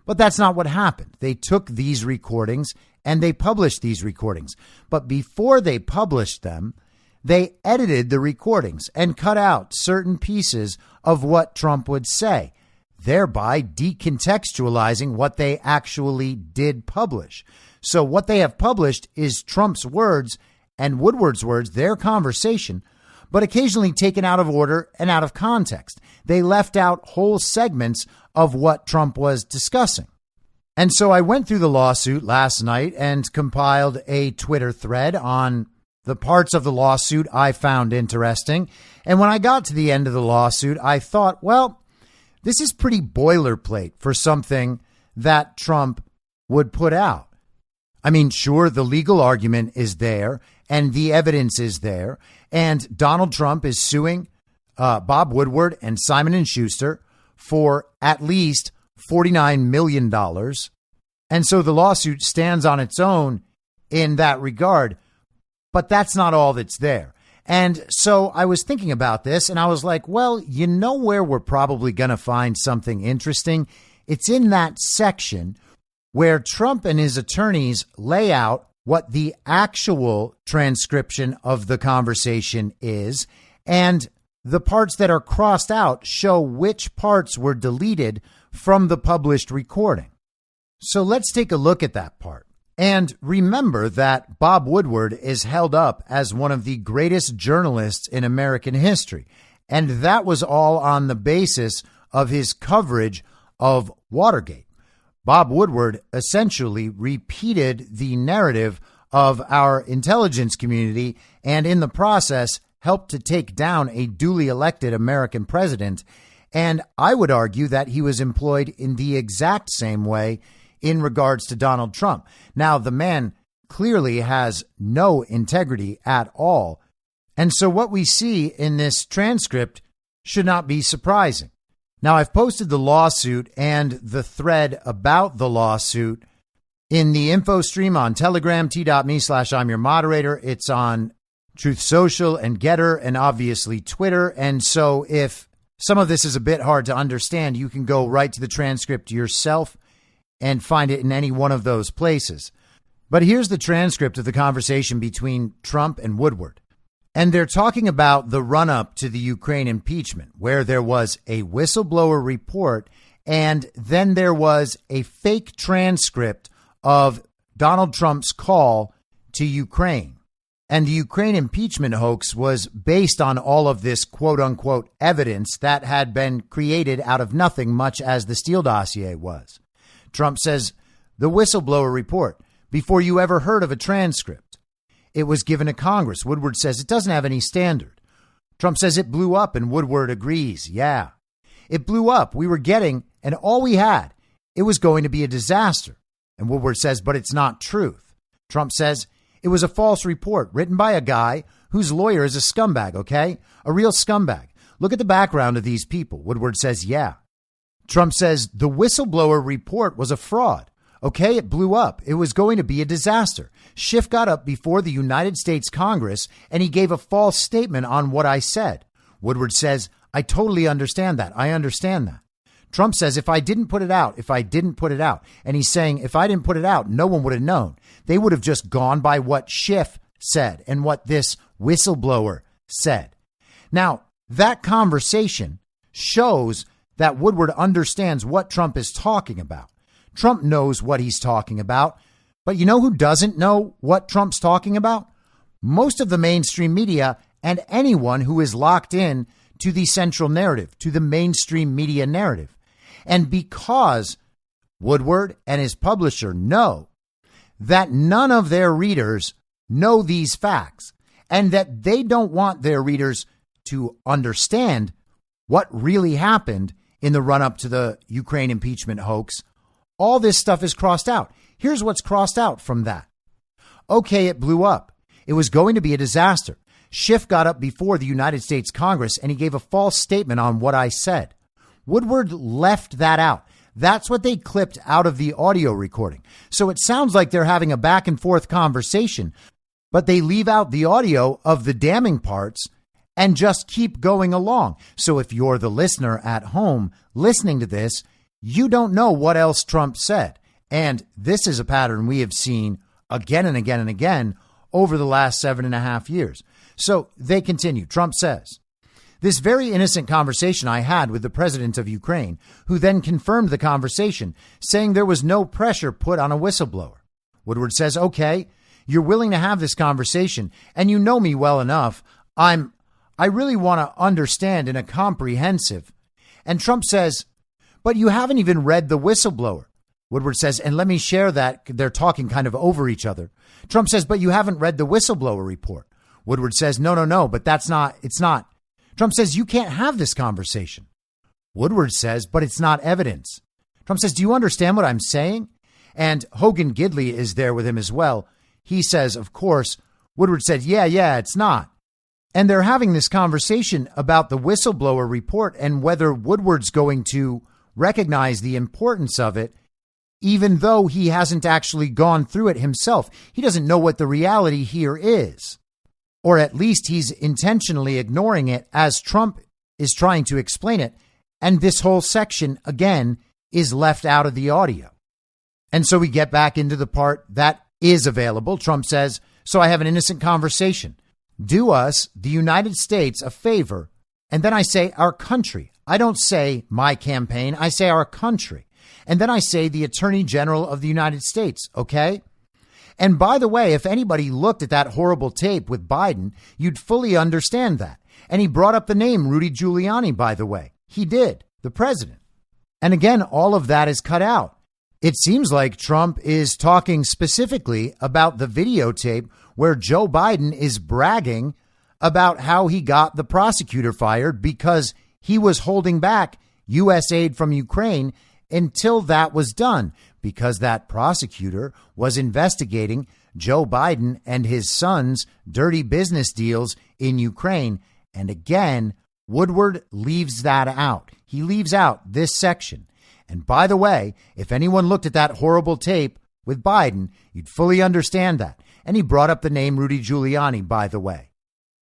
But that's not what happened. They took these recordings and they published these recordings. But before they published them, they edited the recordings and cut out certain pieces of what Trump would say, thereby decontextualizing what they actually did publish. So what they have published is Trump's words and Woodward's words, their conversation, but occasionally taken out of order and out of context. They left out whole segments of what Trump was discussing. And so I went through the lawsuit last night and compiled a Twitter thread on the parts of the lawsuit I found interesting. And when I got to the end of the lawsuit, I thought, well, this is pretty boilerplate for something that Trump would put out. I mean, sure, the legal argument is there and the evidence is there. And Donald Trump is suing Bob Woodward and Simon & Schuster for at least $49 million. And so the lawsuit stands on its own in that regard. But that's not all that's there. And so I was thinking about this and I was like, well, you know where we're probably going to find something interesting? It's in that section where Trump and his attorneys lay out what the actual transcription of the conversation is, and the parts that are crossed out show which parts were deleted from the published recording. So let's take a look at that part. And remember that Bob Woodward is held up as one of the greatest journalists in American history. And that was all on the basis of his coverage of Watergate. Bob Woodward essentially repeated the narrative of our intelligence community and in the process helped to take down a duly elected American president. And I would argue that he was employed in the exact same way in regards to Donald Trump. Now, the man clearly has no integrity at all. And so what we see in this transcript should not be surprising. Now, I've posted the lawsuit and the thread about the lawsuit in the info stream on Telegram, t.me/I'm your moderator. It's on Truth Social and Getter and obviously Twitter. And so if some of this is a bit hard to understand, you can go right to the transcript yourself and find it in any one of those places. But here's the transcript of the conversation between Trump and Woodward. And they're talking about the run-up to the Ukraine impeachment, where there was a whistleblower report and then there was a fake transcript of Donald Trump's call to Ukraine. And the Ukraine impeachment hoax was based on all of this quote-unquote evidence that had been created out of nothing, much as the Steele dossier was. Trump says, the whistleblower report, before you ever heard of a transcript. It was given to Congress. Woodward says it doesn't have any standard. Trump says it blew up and Woodward agrees. Yeah, it blew up. We were getting, and all we had, it was going to be a disaster. And Woodward says, but it's not truth. Trump says it was a false report written by a guy whose lawyer is a scumbag, okay? A real scumbag. Look at the background of these people. Woodward says, yeah. Trump says the whistleblower report was a fraud. Okay, it blew up. It was going to be a disaster. Schiff got up before the United States Congress and he gave a false statement on what I said. Woodward says, I totally understand that. I understand that. Trump says, if I didn't put it out. And he's saying, if I didn't put it out, no one would have known. They would have just gone by what Schiff said and what this whistleblower said. Now, that conversation shows that Woodward understands what Trump is talking about. Trump knows what he's talking about. But you know who doesn't know what Trump's talking about? Most of the mainstream media and anyone who is locked in to the central narrative, to the mainstream media narrative. And because Woodward and his publisher know that none of their readers know these facts and that they don't want their readers to understand what really happened in the run up to the Ukraine impeachment hoax, all this stuff is crossed out. Here's what's crossed out from that. Okay, it blew up. It was going to be a disaster. Schiff got up before the United States Congress and he gave a false statement on what I said. Woodward left that out. That's what they clipped out of the audio recording. So it sounds like they're having a back and forth conversation, but they leave out the audio of the damning parts and just keep going along. So if you're the listener at home listening to this, you don't know what else Trump said. And this is a pattern we have seen again and again and again over the last 7.5 years. So they continue. Trump says, this very innocent conversation I had with the president of Ukraine, who then confirmed the conversation, saying there was no pressure put on a whistleblower. Woodward says, okay, you're willing to have this conversation and you know me well enough. I really want to understand in a comprehensive. And Trump says, but you haven't even read the whistleblower. Woodward says, and let me share that. They're talking kind of over each other. Trump says, but you haven't read the whistleblower report. Woodward says, no, but it's not. Trump says, you can't have this conversation. Woodward says, but it's not evidence. Trump says, do you understand what I'm saying? And Hogan Gidley is there with him as well. He says, of course. Woodward said, yeah, it's not. And they're having this conversation about the whistleblower report and whether Woodward's going to recognize the importance of it, even though he hasn't actually gone through it himself. He doesn't know what the reality here is, or at least he's intentionally ignoring it as Trump is trying to explain it. And this whole section, again, is left out of the audio. And so we get back into the part that is available. Trump says, so I have an innocent conversation. Do us, the United States, a favor. And then I say our country. I don't say my campaign. I say our country. And then I say the Attorney General of the United States. Okay. And by the way, if anybody looked at that horrible tape with Biden, you'd fully understand that. And he brought up the name Rudy Giuliani, by the way. He did, the president. And again, all of that is cut out. It seems like Trump is talking specifically about the videotape where Joe Biden is bragging about how he got the prosecutor fired because he was holding back U.S. aid from Ukraine until that was done, because that prosecutor was investigating Joe Biden and his son's dirty business deals in Ukraine. And again, Woodward leaves that out. He leaves out this section. And by the way, if anyone looked at that horrible tape with Biden, you'd fully understand that. And he brought up the name Rudy Giuliani, by the way.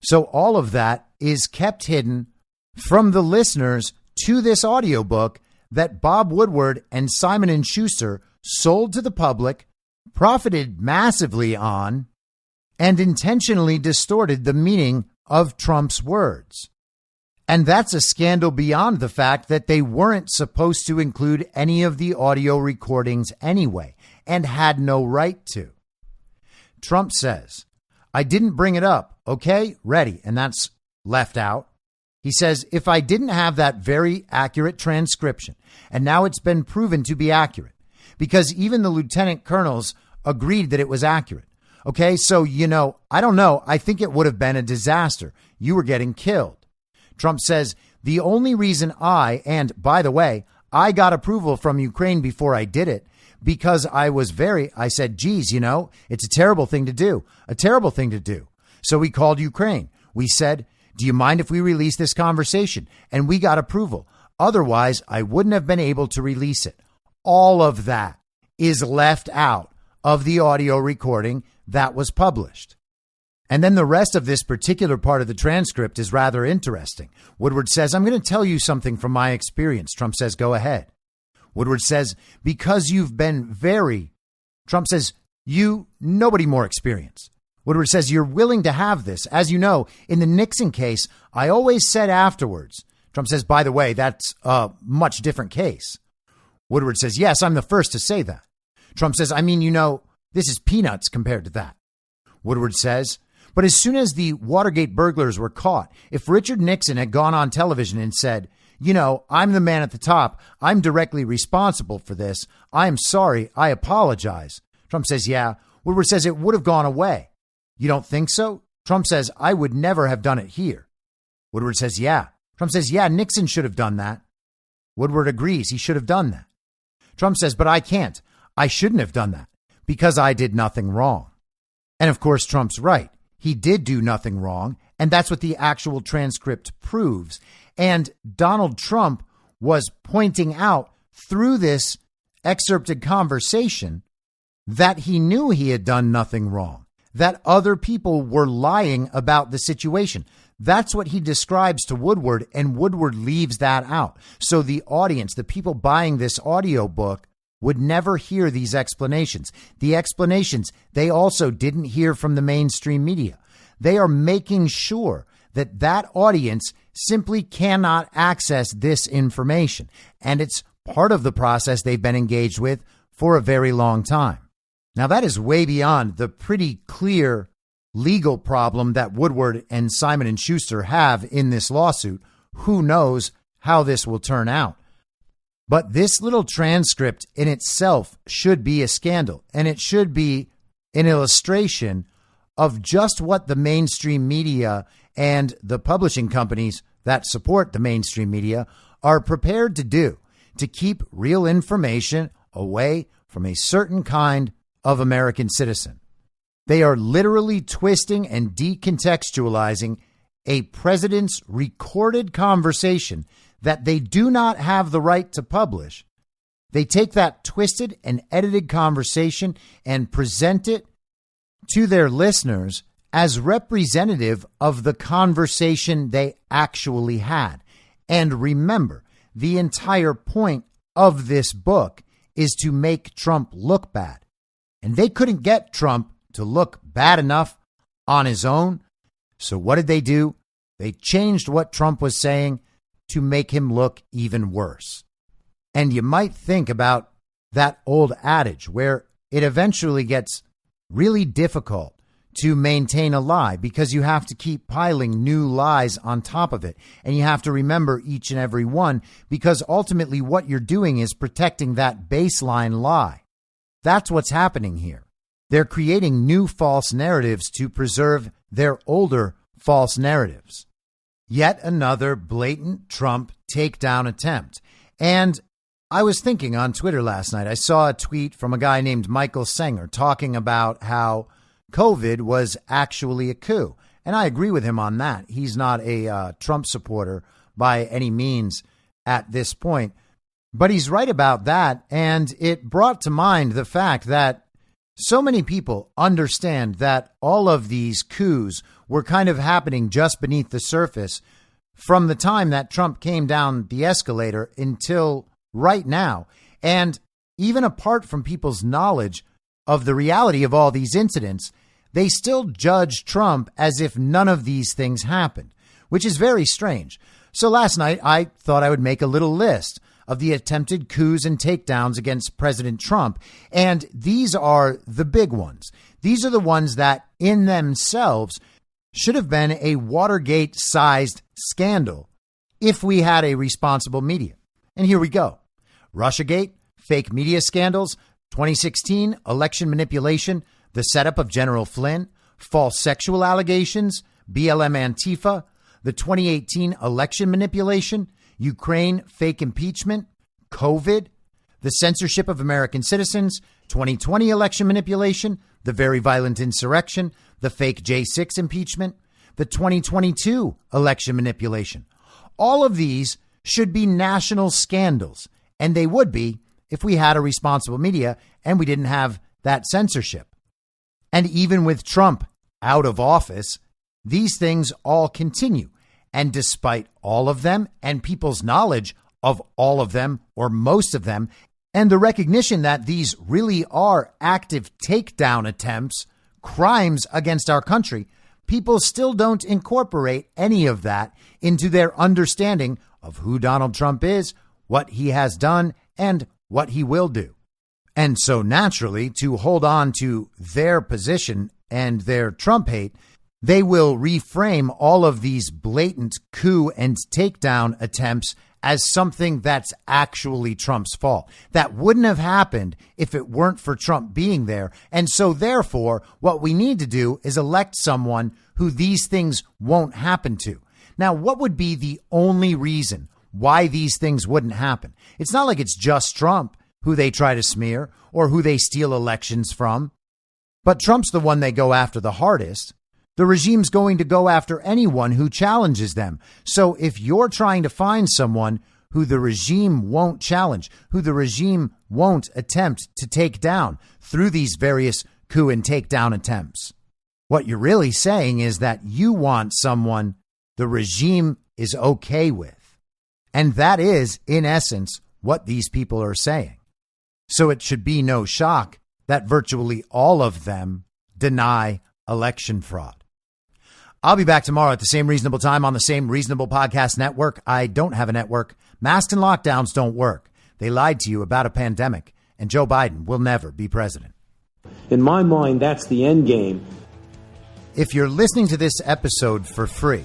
So all of that is kept hidden from the listeners to this audiobook that Bob Woodward and Simon & Schuster sold to the public, profited massively on, and intentionally distorted the meaning of Trump's words. And that's a scandal beyond the fact that they weren't supposed to include any of the audio recordings anyway, and had no right to. Trump says, I didn't bring it up. Okay, ready. And that's left out. He says, if I didn't have that very accurate transcription, and now it's been proven to be accurate, because even the lieutenant colonels agreed that it was accurate. Okay, so, I don't know. I think it would have been a disaster. You were getting killed. Trump says, the only reason and by the way, I got approval from Ukraine before I did it, because I said, geez, it's a terrible thing to do. So we called Ukraine. We said, do you mind if we release this conversation? And we got approval. Otherwise, I wouldn't have been able to release it. All of that is left out of the audio recording that was published. And then the rest of this particular part of the transcript is rather interesting. Woodward says, I'm going to tell you something from my experience. Trump says, go ahead. Woodward says, because you've been Trump says, nobody more experienced. Woodward says, you're willing to have this. As you know, in the Nixon case, I always said afterwards. Trump says, by the way, that's a much different case. Woodward says, yes, I'm the first to say that. Trump says, I mean, this is peanuts compared to that. Woodward says, but as soon as the Watergate burglars were caught, if Richard Nixon had gone on television and said, I'm the man at the top, I'm directly responsible for this, I'm sorry, I apologize. Trump says, yeah. Woodward says it would have gone away. You don't think so? Trump says, I would never have done it here. Woodward says, yeah. Trump says, yeah, Nixon should have done that. Woodward agrees he should have done that. Trump says, but I can't. I shouldn't have done that because I did nothing wrong. And of course, Trump's right. He did do nothing wrong. And that's what the actual transcript proves. And Donald Trump was pointing out through this excerpted conversation that he knew he had done nothing wrong, that other people were lying about the situation. That's what he describes to Woodward, and Woodward leaves that out. So the audience, the people buying this audiobook, would never hear these explanations. The explanations they also didn't hear from the mainstream media. They are making sure that that audience simply cannot access this information. And it's part of the process they've been engaged with for a very long time. Now, that is way beyond the pretty clear legal problem that Woodward and Simon and Schuster have in this lawsuit. Who knows how this will turn out? But this little transcript in itself should be a scandal, and it should be an illustration of just what the mainstream media and the publishing companies that support the mainstream media are prepared to do to keep real information away from a certain kind of American citizen. They are literally twisting and decontextualizing a president's recorded conversation that they do not have the right to publish. They take that twisted and edited conversation and present it to their listeners as representative of the conversation they actually had. And remember, the entire point of this book is to make Trump look bad. And they couldn't get Trump to look bad enough on his own. So what did they do? They changed what Trump was saying to make him look even worse. And you might think about that old adage where it eventually gets really difficult to maintain a lie because you have to keep piling new lies on top of it. And you have to remember each and every one because ultimately what you're doing is protecting that baseline lie. That's what's happening here. They're creating new false narratives to preserve their older false narratives. Yet another blatant Trump takedown attempt. And I was thinking on Twitter last night, I saw a tweet from a guy named Michael Sanger talking about how COVID was actually a coup. And I agree with him on that. He's not a Trump supporter by any means at this point. But he's right about that. And it brought to mind the fact that so many people understand that all of these coups were kind of happening just beneath the surface from the time that Trump came down the escalator until right now. And even apart from people's knowledge of the reality of all these incidents, they still judge Trump as if none of these things happened, which is very strange. So last night, I thought I would make a little list of the attempted coups and takedowns against President Trump. And these are the big ones. These are the ones that in themselves should have been a Watergate-sized scandal if we had a responsible media. And here we go. Russiagate, fake media scandals, 2016 election manipulation, the setup of General Flynn, false sexual allegations, BLM Antifa, the 2018 election manipulation, Ukraine fake impeachment, COVID, the censorship of American citizens, 2020 election manipulation, the very violent insurrection, the fake J6 impeachment, the 2022 election manipulation. All of these should be national scandals, and they would be if we had a responsible media and we didn't have that censorship. And even with Trump out of office, these things all continue. And despite all of them and people's knowledge of all of them or most of them, and the recognition that these really are active takedown attempts, crimes against our country, people still don't incorporate any of that into their understanding of who Donald Trump is, what he has done, and what he will do. And so naturally, to hold on to their position and their Trump hate, they will reframe all of these blatant coup and takedown attempts as something that's actually Trump's fault. That wouldn't have happened if it weren't for Trump being there. And so therefore, what we need to do is elect someone who these things won't happen to. Now, what would be the only reason why these things wouldn't happen? It's not like it's just Trump who they try to smear or who they steal elections from. But Trump's the one they go after the hardest. The regime's going to go after anyone who challenges them. So if you're trying to find someone who the regime won't challenge, who the regime won't attempt to take down through these various coup and takedown attempts, what you're really saying is that you want someone the regime is okay with. And that is, in essence, what these people are saying. So it should be no shock that virtually all of them deny election fraud. I'll be back tomorrow at the same reasonable time on the same reasonable podcast network. I don't have a network. Masks and lockdowns don't work. They lied to you about a pandemic, and Joe Biden will never be president. In my mind, that's the end game. If you're listening to this episode for free,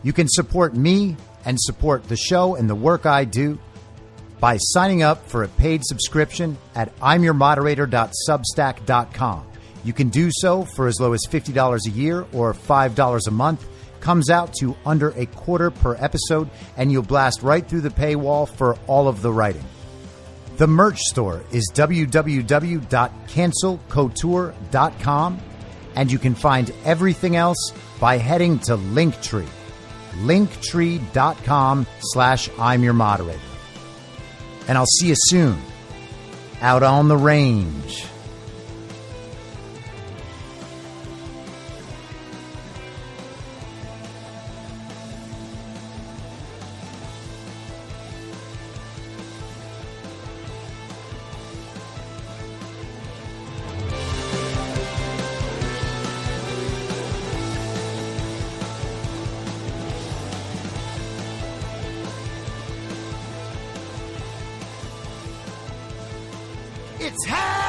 you can support me and support the show and the work I do by signing up for a paid subscription at imyourmoderator.substack.com. You can do so for as low as $50 a year or $5 a month. Comes out to under $0.25 per episode, and you'll blast right through the paywall for all of the writing. The merch store is www.cancelcouture.com, and you can find everything else by heading to Linktree, linktree.com/imyourmoderator. And I'll see you soon out on the range. It's hell!